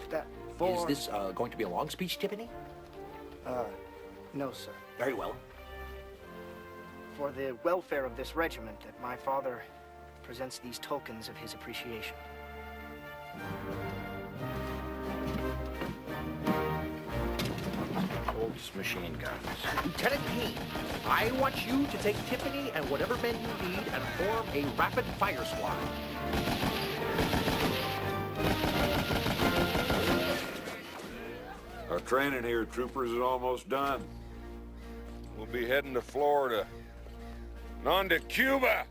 that Is this going to be a long speech, Tiffany? No, sir. Very well. For the welfare of this regiment, that my father presents these tokens of his appreciation. Colt's machine guns. Lieutenant Kane, I want you to take Tiffany and whatever men you need and form a rapid fire squad. Our training here, troopers, is almost done. We'll be heading to Florida. And on to Cuba!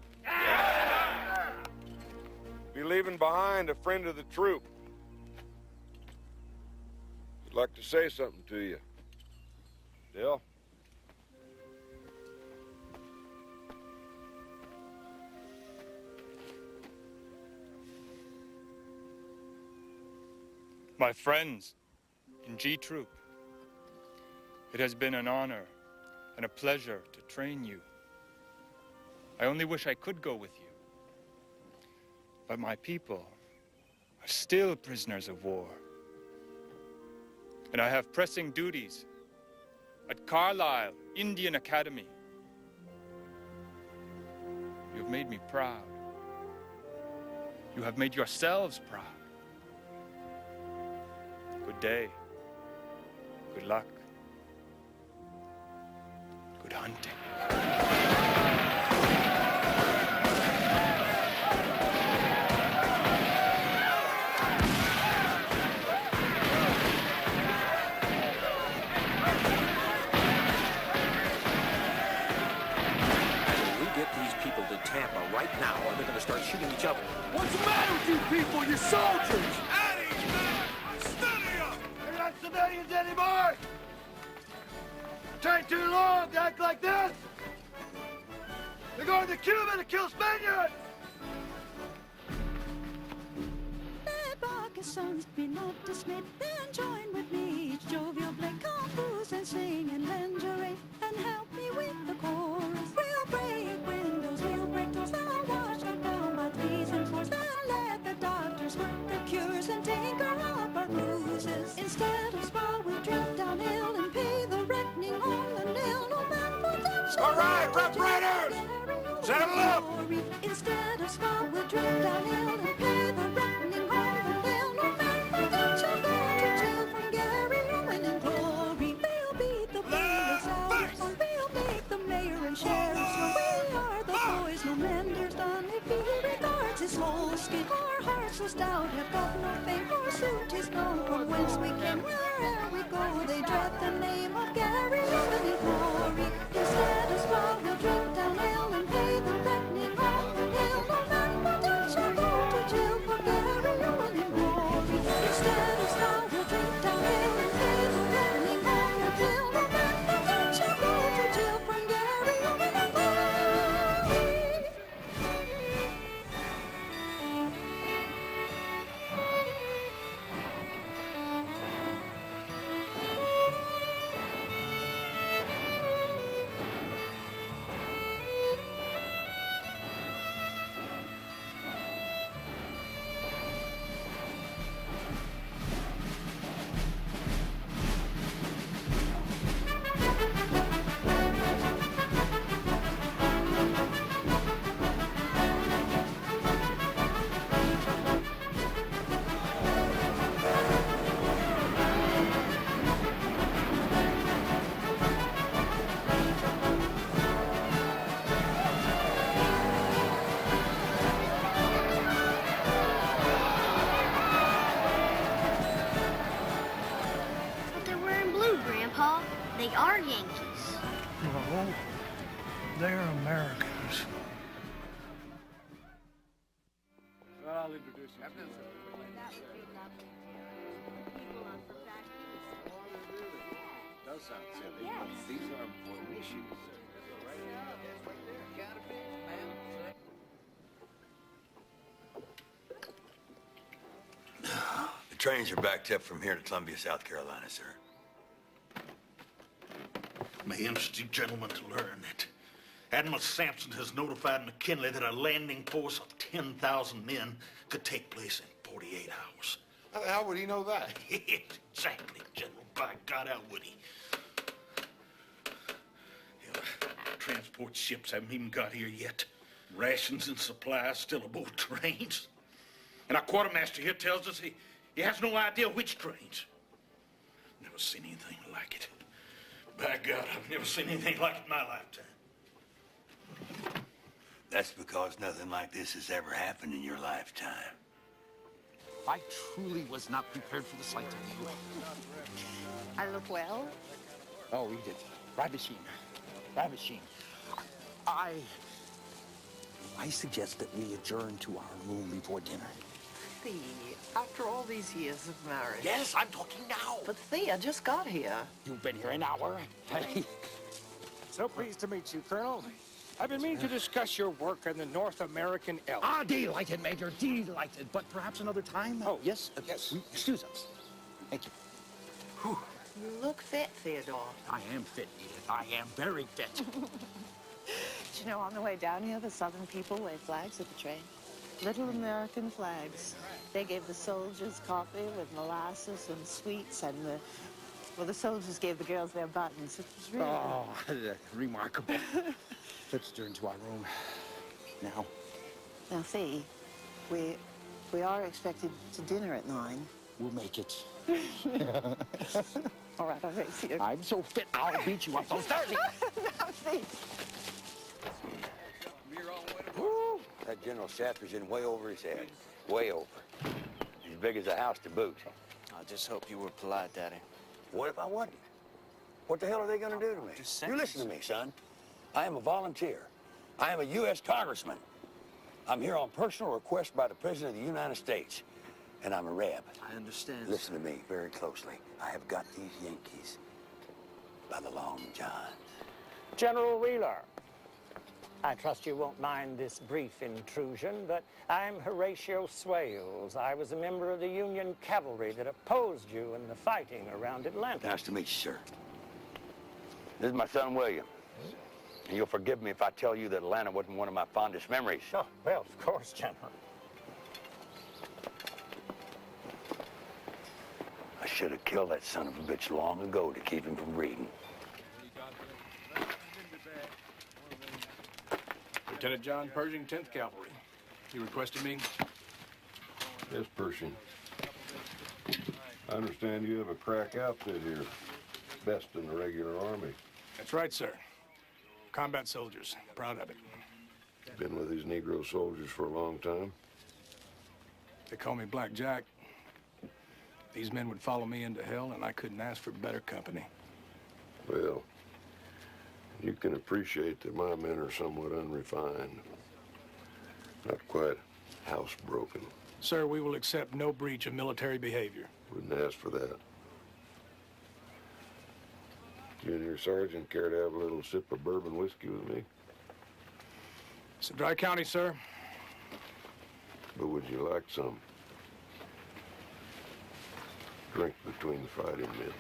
Be leaving behind a friend of the troop. I'd like to say something to you. Dill? My friends in G Troop, it has been an honor and a pleasure to train you. I only wish I could go with you. But my people are still prisoners of war. And I have pressing duties at Carlisle Indian Academy. You've made me proud. You have made yourselves proud. Good day. Good luck. Good hunting. Tampa right now, or they're going to start shooting each other. What's the matter with you people? You're soldiers! At each man! Steady up! They're not civilians anymore! Trained too long to act like this! They're going to Cuba to kill Spaniards! Sons be not dismayed, then join with me each jovial play, compose and sing and lingerie, and help me with the chorus. We'll break windows, we'll break doors, they'll wash them down by threes and fours, then let the doctors work their cures and tinker up our bruises. Instead of sprawl, we'll drift downhill and pay the reckoning on the nil. No man will touch. All right, Rough Riders! Settle up! Instead of sprawl, we'll drift downhill and pay the reckoning on the nil. Our hearts so stout have got no fame, our suit is known from whence we came. Where'er we go, they dread the name of Gary Rowan in glory. Instead of sprawl, we'll drink down ale and pay the reckoning on the hill. No man but that shall go to jail for Gary Rowan in glory. Instead of sprawl, we'll drink down ale and pay the reckoning on the hill. No man but that shall go to jail for Gary Rowan in glory. They are Yankees. No, they're Americans. Well, I'll introduce you. Does sound silly, but these are important issues. The trains are backed up from here to Columbia, South Carolina, sir. May interest you gentlemen to learn that Admiral Sampson has notified McKinley that a landing force of 10,000 men could take place in 48 hours. How would he know that? Exactly, General. By God, how would he? Transport ships haven't even got here yet. Rations and supplies still aboard trains. And our quartermaster here tells us he has no idea which trains. Never seen anything like it. By God, I've never seen anything like it in my lifetime. That's because nothing like this has ever happened in your lifetime. I truly was not prepared for the sight of you. I look well? Oh, Edith. Ravishing. Ravishing. I suggest that we adjourn to our room before dinner. Thea, after all these years of marriage. Yes, I'm talking now. But Thea just got here. You've been here an hour. So pleased to meet you, Colonel. I've been meaning to discuss your work on the North American elk. Ah, delighted, Major, delighted. But perhaps another time? Oh, yes, yes. Excuse us. Thank you. Whew. You look fit, Theodore. I am fit, Edith. I am very fit. You know, on the way down here, the Southern people wave flags at the train. Little American flags. They gave the soldiers coffee with molasses and sweets, and the soldiers gave the girls their buttons. It was really... Oh, remarkable. Let's adjourn to our room. Now. Now, Thea, we are expected to dinner at 9. We'll make it. All right, I'll race you. I'm so fit, I'll beat you up those 30. Now, Thea. Woo! That General Shafters in way over his head. Way over. As big as a house to boot. I just hope you were polite, Daddy. What if I wasn't? What the hell are they going to do to me? You listen to me, son. I am a volunteer. I am a U.S. Congressman. I'm here on personal request by the President of the United States. And I'm a Reb. I understand. Listen to me very closely. I have got these Yankees by the long johns. General Wheeler, I trust you won't mind this brief intrusion, but I'm Horatio Swales. I was a member of the Union cavalry that opposed you in the fighting around Atlanta. Nice to meet you, sir. This is my son, William. And you'll forgive me if I tell you that Atlanta wasn't one of my fondest memories. Oh, well, of course, General. I should have killed that son of a bitch long ago to keep him from breeding. Lieutenant John Pershing, 10th Cavalry. You requested me? Yes, Pershing. I understand you have a crack outfit here. Best in the regular army. That's right, sir. Combat soldiers. Proud of it. Been with these Negro soldiers for a long time? They call me Black Jack. These men would follow me into hell, and I couldn't ask for better company. Well, you can appreciate that my men are somewhat unrefined. Not quite housebroken. Sir, we will accept no breach of military behavior. Wouldn't ask for that. You and your sergeant care to have a little sip of bourbon whiskey with me? It's a dry county, sir. But would you like some? Drink between the fighting men.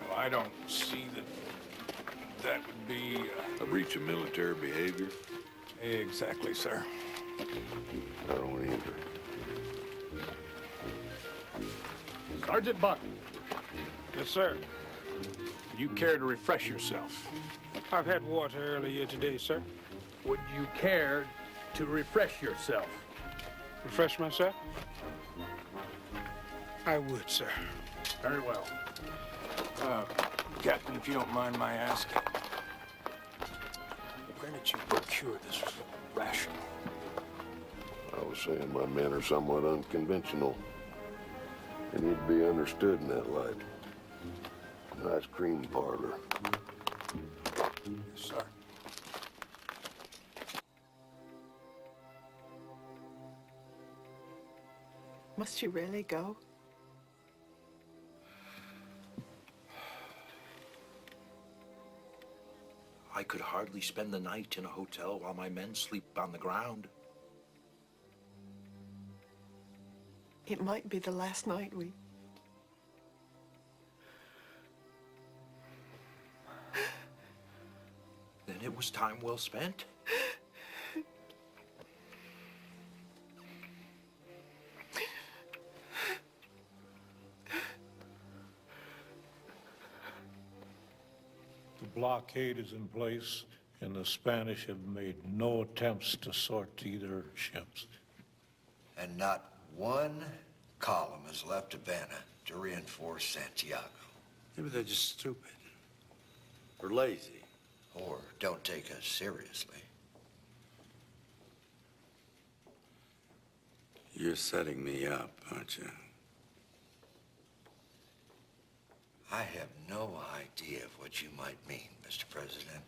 Well, I don't see that would be... A breach of military behavior? Exactly, sir. I don't either. Sergeant Buck. Yes, sir. Would you care to refresh yourself? I've had water earlier today, sir. Would you care to refresh yourself? Refresh myself? I would, sir. Very well. Captain, if you don't mind my asking, where did you procure this ration? I was saying my men are somewhat unconventional. They need to be understood in that light. Nice cream parlor. Yes, sir. Must you really go? I could hardly spend the night in a hotel while my men sleep on the ground. It might be the last night we... Then it was time well spent. The blockade is in place, and the Spanish have made no attempts to sort either ships. And not one column has left Havana to reinforce Santiago. Maybe they're just stupid. Or lazy. Or don't take us seriously. You're setting me up, aren't you? I have no idea of what you might mean, Mr. President.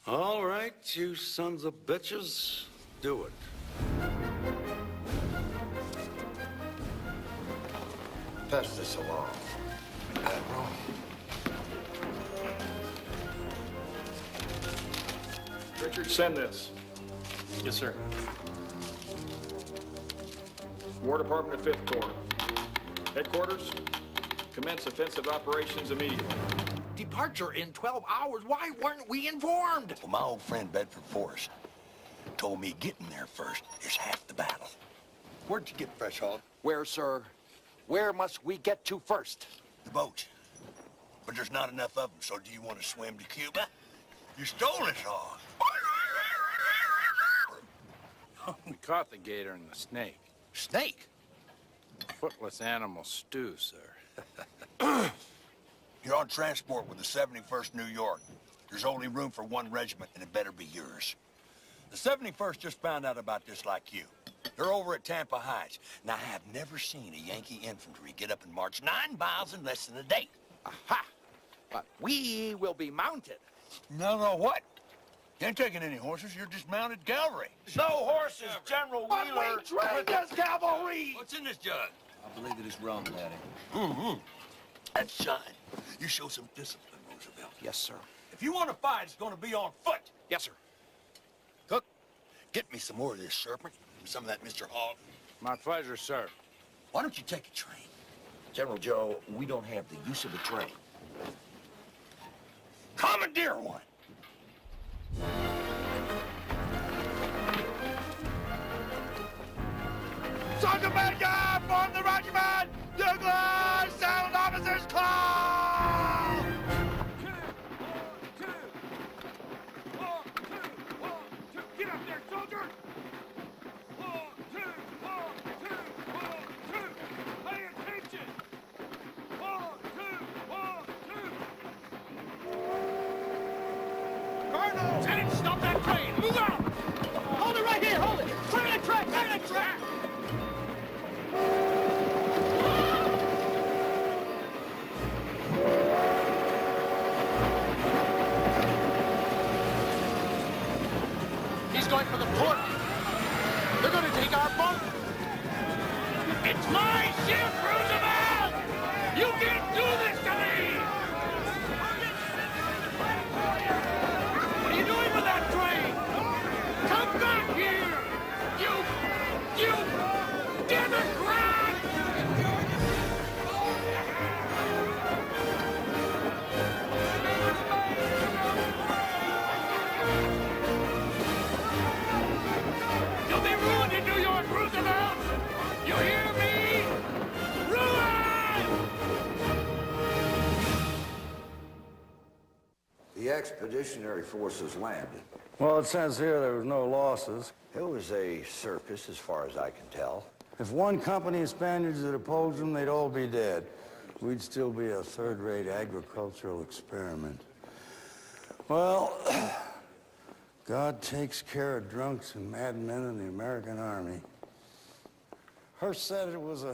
All right, you sons of bitches, do it. Pass this along, Admiral. Richard, send this. Yes, sir. War Department of 5th Corps. Headquarters, commence offensive operations immediately. Departure in 12 hours. Why weren't we informed? Well, my old friend Bedford Forrest told me getting there first is half the battle. Where'd you get Fresh Hog? Where, sir? Where must we get to first? The boat. But there's not enough of them, so do you want to swim to Cuba? You stole his hog. We caught the gator and the snake. Snake? Footless animal stew, sir. You're on transport with the 71st New York. There's only room for one regiment, and it better be yours. The 71st just found out about this like you. They're over at Tampa Heights. Now, I have never seen a Yankee infantry get up and march 9 miles in less than a day. Aha! But we will be mounted. No, what? You ain't taking any horses. You're just mounted cavalry. No horses, General But Wheeler. we trained as cavalry! What's in this jug? I believe it is rum, Daddy. That's shine. You show some discipline, Roosevelt. Yes, sir. If you want to fight, it's going to be on foot. Yes, sir. Cook, get me some more of this serpent and some of that Mr. Hogg. My pleasure, sir. Why don't you take a train? General Joe, we don't have the use of a train. Commandeer one. Sergeant Major, form the regiment! Douglas, Sound Officers Call! Get up there, soldier! Pay attention! Colonel! Lieutenant, stop that train! Move out! Hold it right here, hold it! Clear the track, clear the track! He's going for the port. They're going to take our boat. It's my ship, Roosevelt! You can't do this to me! What are you doing with that train? Come back here! You Democrat! You'll be ruined in New York, Roosevelt! You hear me? Ruined! The expeditionary forces landed. Well, it says here there was no losses. It was a circus, as far as I can tell. If one company of Spaniards had opposed them, they'd all be dead. We'd still be a third-rate agricultural experiment. Well, God takes care of drunks and madmen in the American Army. Hearst said it was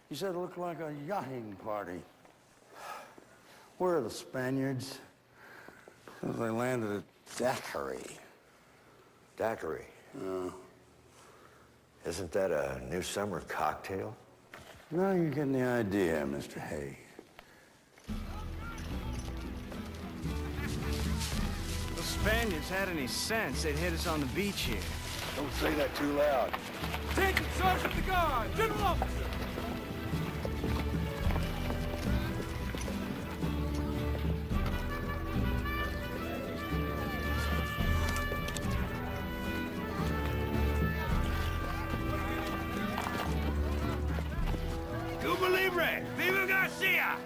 he said it looked like a yachting party. Where are the Spaniards? Says they landed at Daiquiri. Daiquiri. Isn't that a new summer cocktail? Now you're getting the idea, Mr. Hay. If the Spaniards had any sense, they'd hit us on the beach here. Don't say that too loud. Attention, Sergeant of the Guard, General Officer. Cuba Libre! Viva Garcia!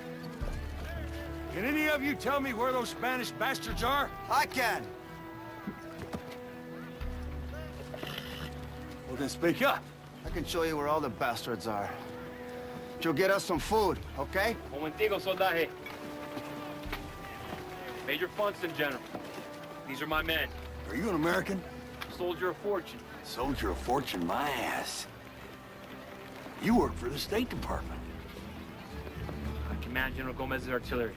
Can any of you tell me where those Spanish bastards are? I can. Well, then speak up. I can show you where all the bastards are. You'll get us some food, okay? Momentico, soldaje. Major Funston, General. These are my men. Are you an American? Soldier of fortune. Soldier of fortune, my ass. You work for the State Department. I command General Gomez's artillery.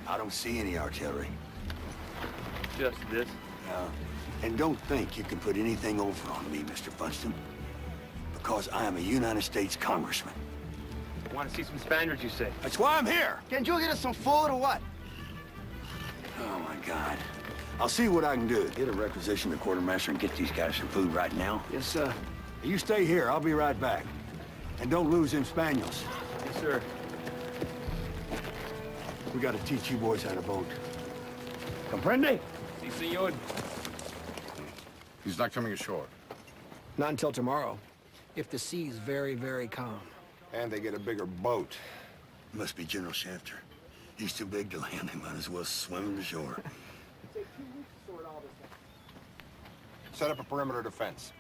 I don't see any artillery. Just this. No. And don't think you can put anything over on me, Mr. Funston. Because I am a United States Congressman. Want to see some Spaniards, you say? That's why I'm here. Can't you get us some food or what? Oh, my God. I'll see what I can do. Get a requisition to quartermaster and get these guys some food right now. Yes, sir. You stay here. I'll be right back. And don't lose them Spaniels. Yes, sir. We gotta teach you boys how to boat. Comprende? Si, senor. He's not coming ashore. Not until tomorrow, if the sea's very, very calm. And they get a bigger boat. Must be General Shafter. He's too big to land. He might as well swim him to shore. Set up a perimeter defense.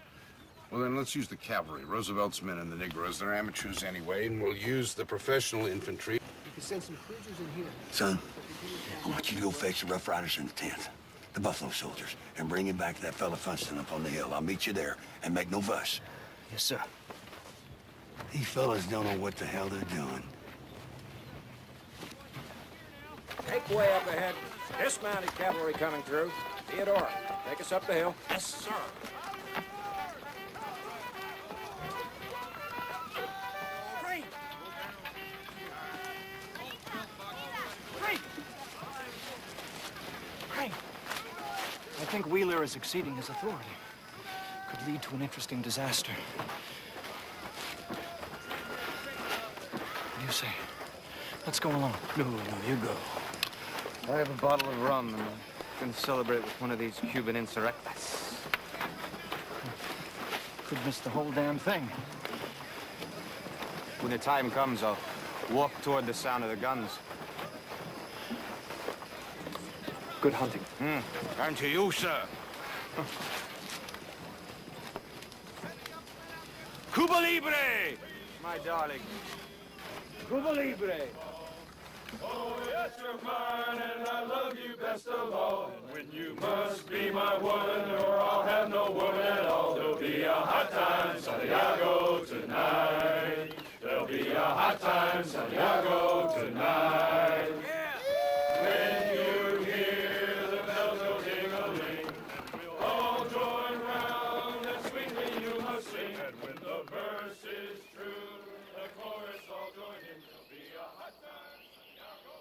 Well, then let's use the cavalry. Roosevelt's men and the Negroes, they're amateurs anyway, and we'll use the professional infantry. You can send some cruisers in here. Son, I want you to go fetch the Rough Riders in the 10th, the Buffalo Soldiers, and bring him back to that fella Funston up on the hill. I'll meet you there, and make no fuss. Yes, sir. These fellas don't know what the hell they're doing. Make way up ahead. Dismounted cavalry coming through. Theodore, take us up the hill. Yes, sir. I think Wheeler is exceeding his authority. Could lead to an interesting disaster. What do you say? Let's go along. No, you go. I have a bottle of rum, and I'm going to celebrate with one of these Cuban insurrectas. Could miss the whole damn thing. When the time comes, I'll walk toward the sound of the guns. Good hunting. And to you, sir. Cuba Libre! My darling. Cuba Libre! Oh, yes, you're mine, and I love you best of all. And when you must be my woman, or I'll have no woman at all. There'll be a hot time, Santiago, tonight. There'll be a hot time, Santiago, tonight. When you hear the bells go ding-a-ling, we'll all join round and sweetly you must sing. And when the verse is true, the chorus all join in. There'll be a hot time, Santiago.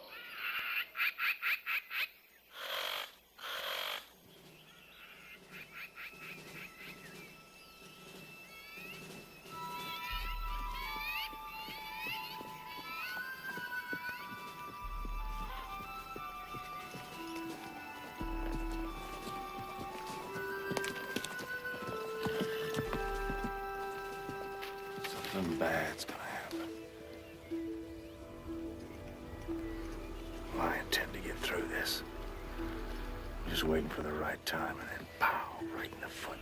Something bad's gonna happen. I intend to get through this. Just waiting for the right time and then pow, right in the foot.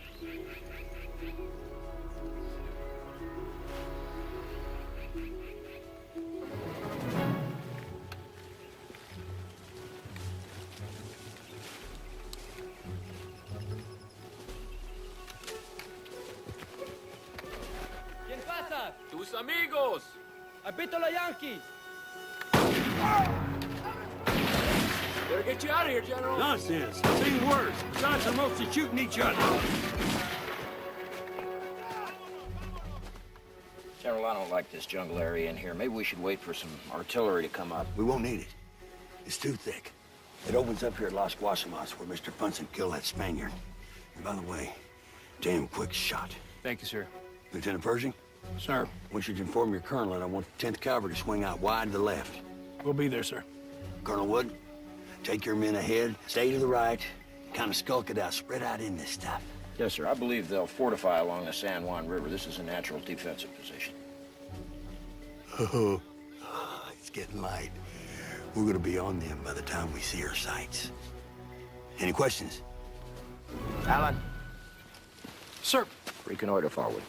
¿Quién pasa? Tus amigos! Habito los Yankees. Better get you out of here, General. Nonsense. It's even worse. Besides, they're mostly shooting each other. General, I don't like this jungle area in here. Maybe we should wait for some artillery to come up. We won't need it. It's too thick. It opens up here at Las Guasimas, where Mr. Funston killed that Spaniard. And by the way, Damn quick shot. Thank you, sir. Lieutenant Pershing? Sir. We should inform your colonel that I want the 10th Cavalry to swing out wide to the left. We'll be there, sir. Colonel Wood, take your men ahead, stay to the right, kind of skulk it out, spread out in this stuff. Yes, sir. I believe they'll fortify along the San Juan River. This is a natural defensive position. Oh, it's getting light. We're gonna be on them by the time we see our sights. Any questions? Alan. Sir. Reconnoiter forward.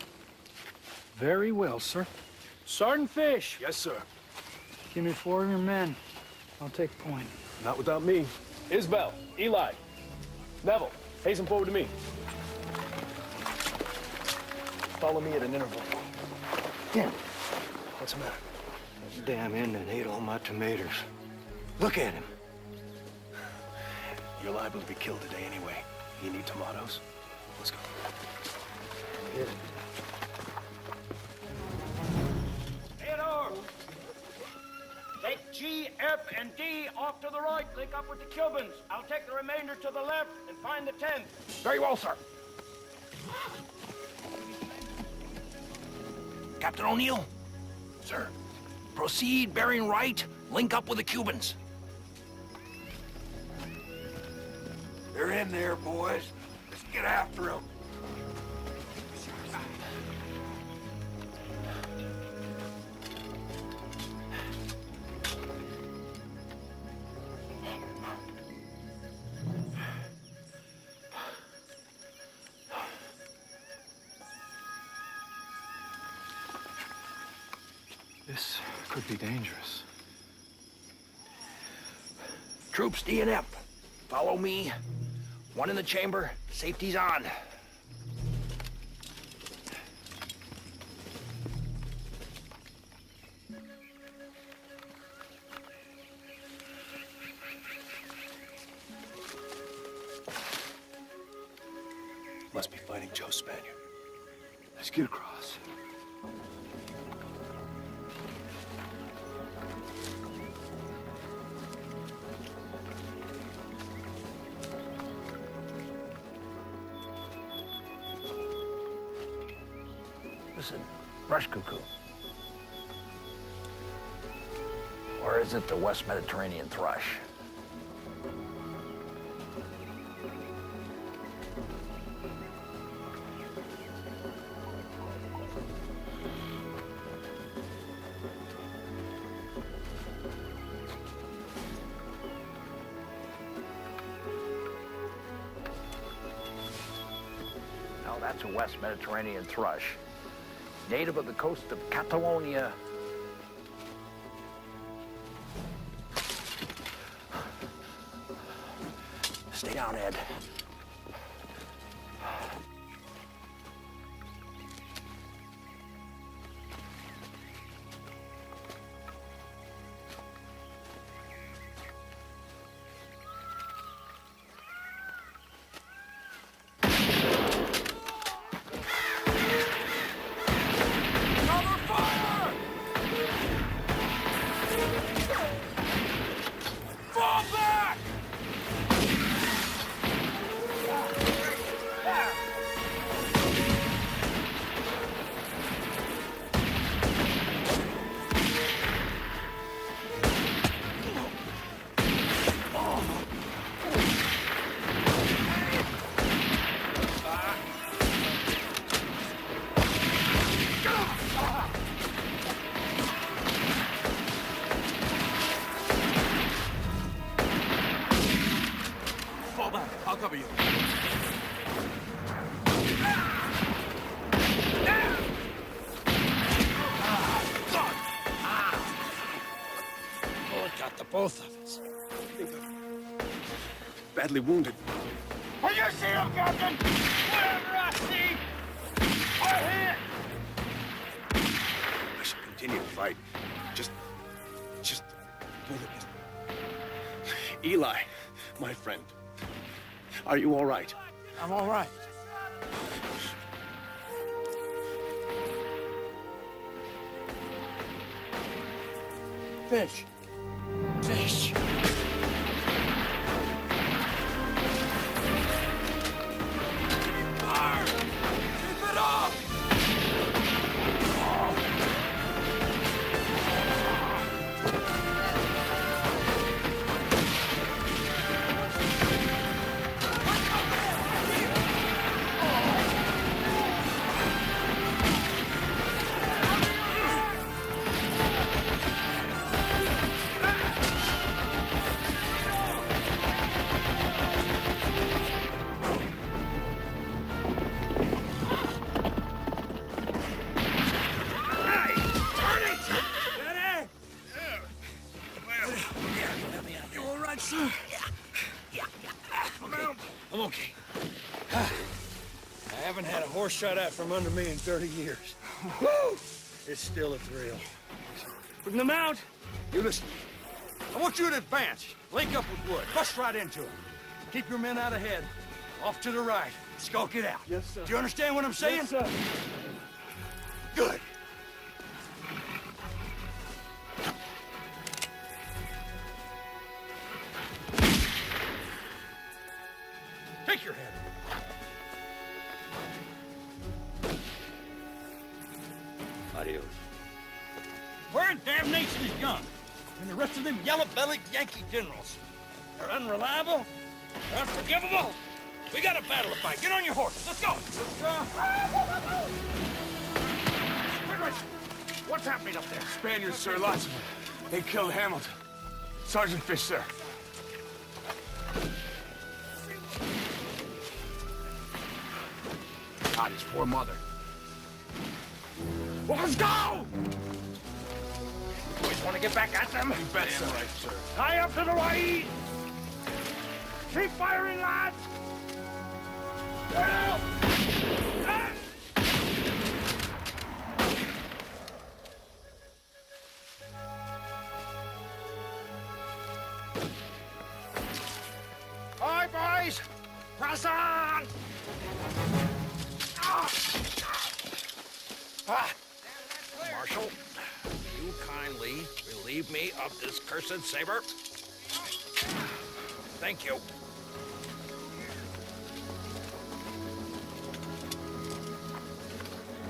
Very well, sir. Sergeant Fish. Yes, sir. Give me 4 of your men. I'll take point. Not without me. Isbell, Eli, Neville, hasten forward to me. Follow me at an interval. Yeah. What's the matter? This damn Indian ate all my tomatoes. Look at him. You're liable to be killed today anyway. You need tomatoes? Let's go. Here. Theodore! Take G, F, and D off to the right. Link up with the Cubans. I'll take the remainder to the left and find the 10th. Very well, sir. Captain O'Neill? Sir. Proceed bearing right. Link up with the Cubans. They're in there, boys. Let's get after them. This could be dangerous. Troops D and F. Follow me. One in the chamber. Safety's on. Must be fighting Joe Spaniard. Let's get across. Listen, brush cuckoo. Or is it the West Mediterranean thrush? No, that's a West Mediterranean thrush. Native of the coast of Catalonia. Stay down, Ed. I'll cover you. Bullet got the both of us. Badly wounded. Will you see him, Captain? Whatever I see, I hit. I should continue to fight. Just Eli, my friend. Are you all right? I'm all right. Fish. Fish. Fire! I haven't had a horse shot out from under me in 30 years. Woo! It's still a thrill. Bring them out. You listen. I want you to advance. Link up with Wood. Bust right into him. Keep your men out ahead. Off to the right. Skulk it out. Yes, sir. Do you understand what I'm saying? Yes, sir. Good. Take your head. Adios. Where in damnation is Young? And the rest of them yellow-bellied Yankee generals? They're unreliable. They're unforgivable. We got a battle to fight. Get on your horse. Let's go. Let's go. What's happening up there? Spaniards, sir. Lots of them. They killed Hamilton. Sergeant Fish, sir. God, his poor mother. Well, let's go! Always want to get back at them? You bet, sir. Right, sir. Tie up to the right! Keep firing, lads! Well! Hi, boys! Press on! Marshal, will you kindly relieve me of this cursed saber? Thank you.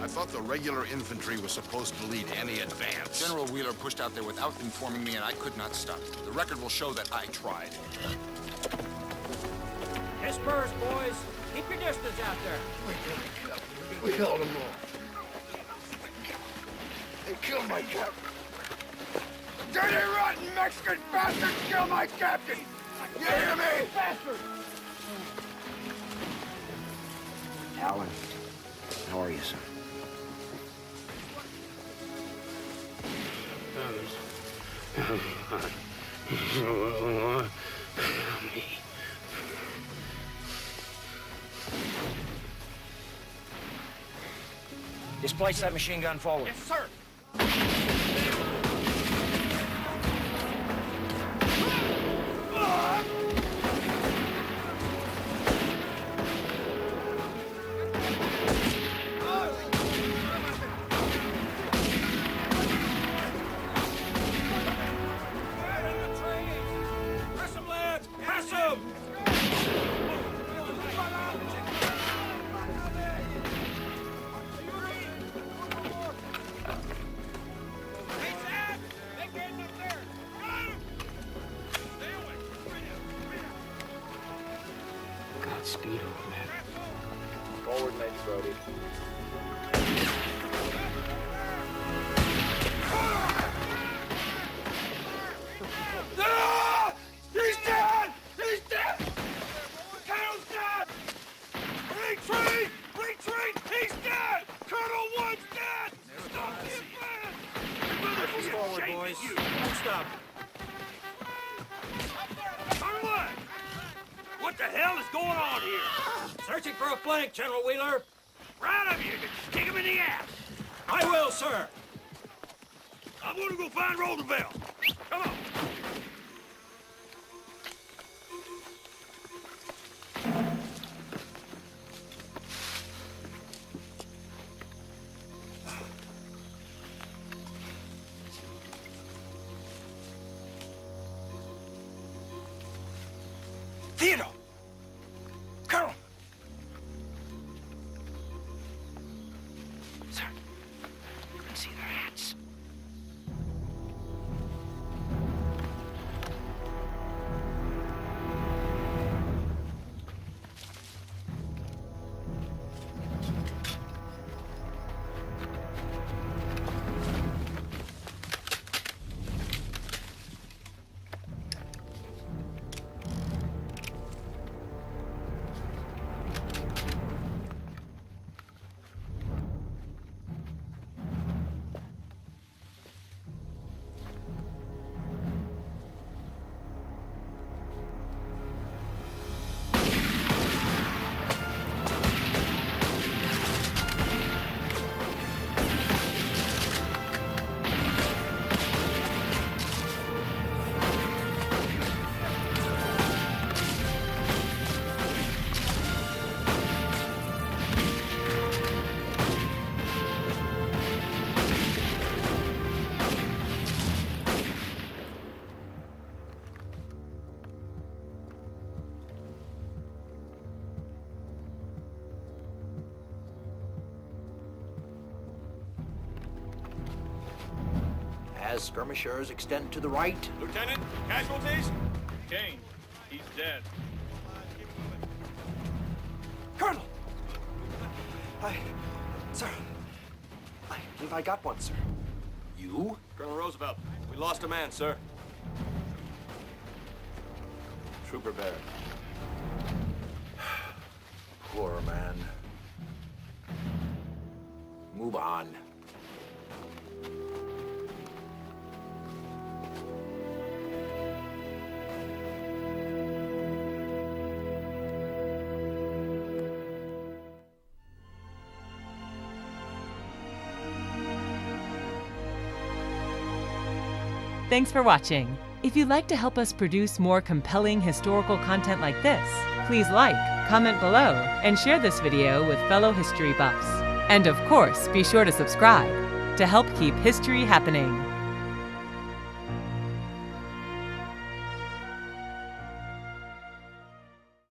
I thought the regular infantry was supposed to lead any advance. General Wheeler pushed out there without informing me, and I could not stop him. The record will show that I tried. Disperse, boys. Keep your distance out there. We killed them all. They killed my captain. Dirty, rotten Mexican bastard killed my captain! You hear me? Bastard! Alan, how are you, son? Displace that machine gun forward. Yes, sir. Speed over, man. Forward, Major Brody. Ah! He's dead! He's dead! Colonel's dead! Retreat! Retreat! He's dead! Colonel Wood's dead! Stop the advance! Push forward, boys. Don't stop. Colonel! What the hell is going on here? Searching for a flank, General Wheeler. Right of you! Kick him in the ass! I will, sir. I'm gonna go find Roosevelt. Come on! Theodore! Colonel! Sir, you can see their hats. as skirmishers extend to the right. Lieutenant, casualties? Kane, he's dead. Colonel! Sir, I believe I got one, sir. You? Colonel Roosevelt, we lost a man, sir. Trooper Barrett. Poor man. Move on. Thanks for watching. If you'd like to help us produce more compelling historical content like this, please like, comment below, and share this video with fellow history buffs. And of course, be sure to subscribe to help keep history happening.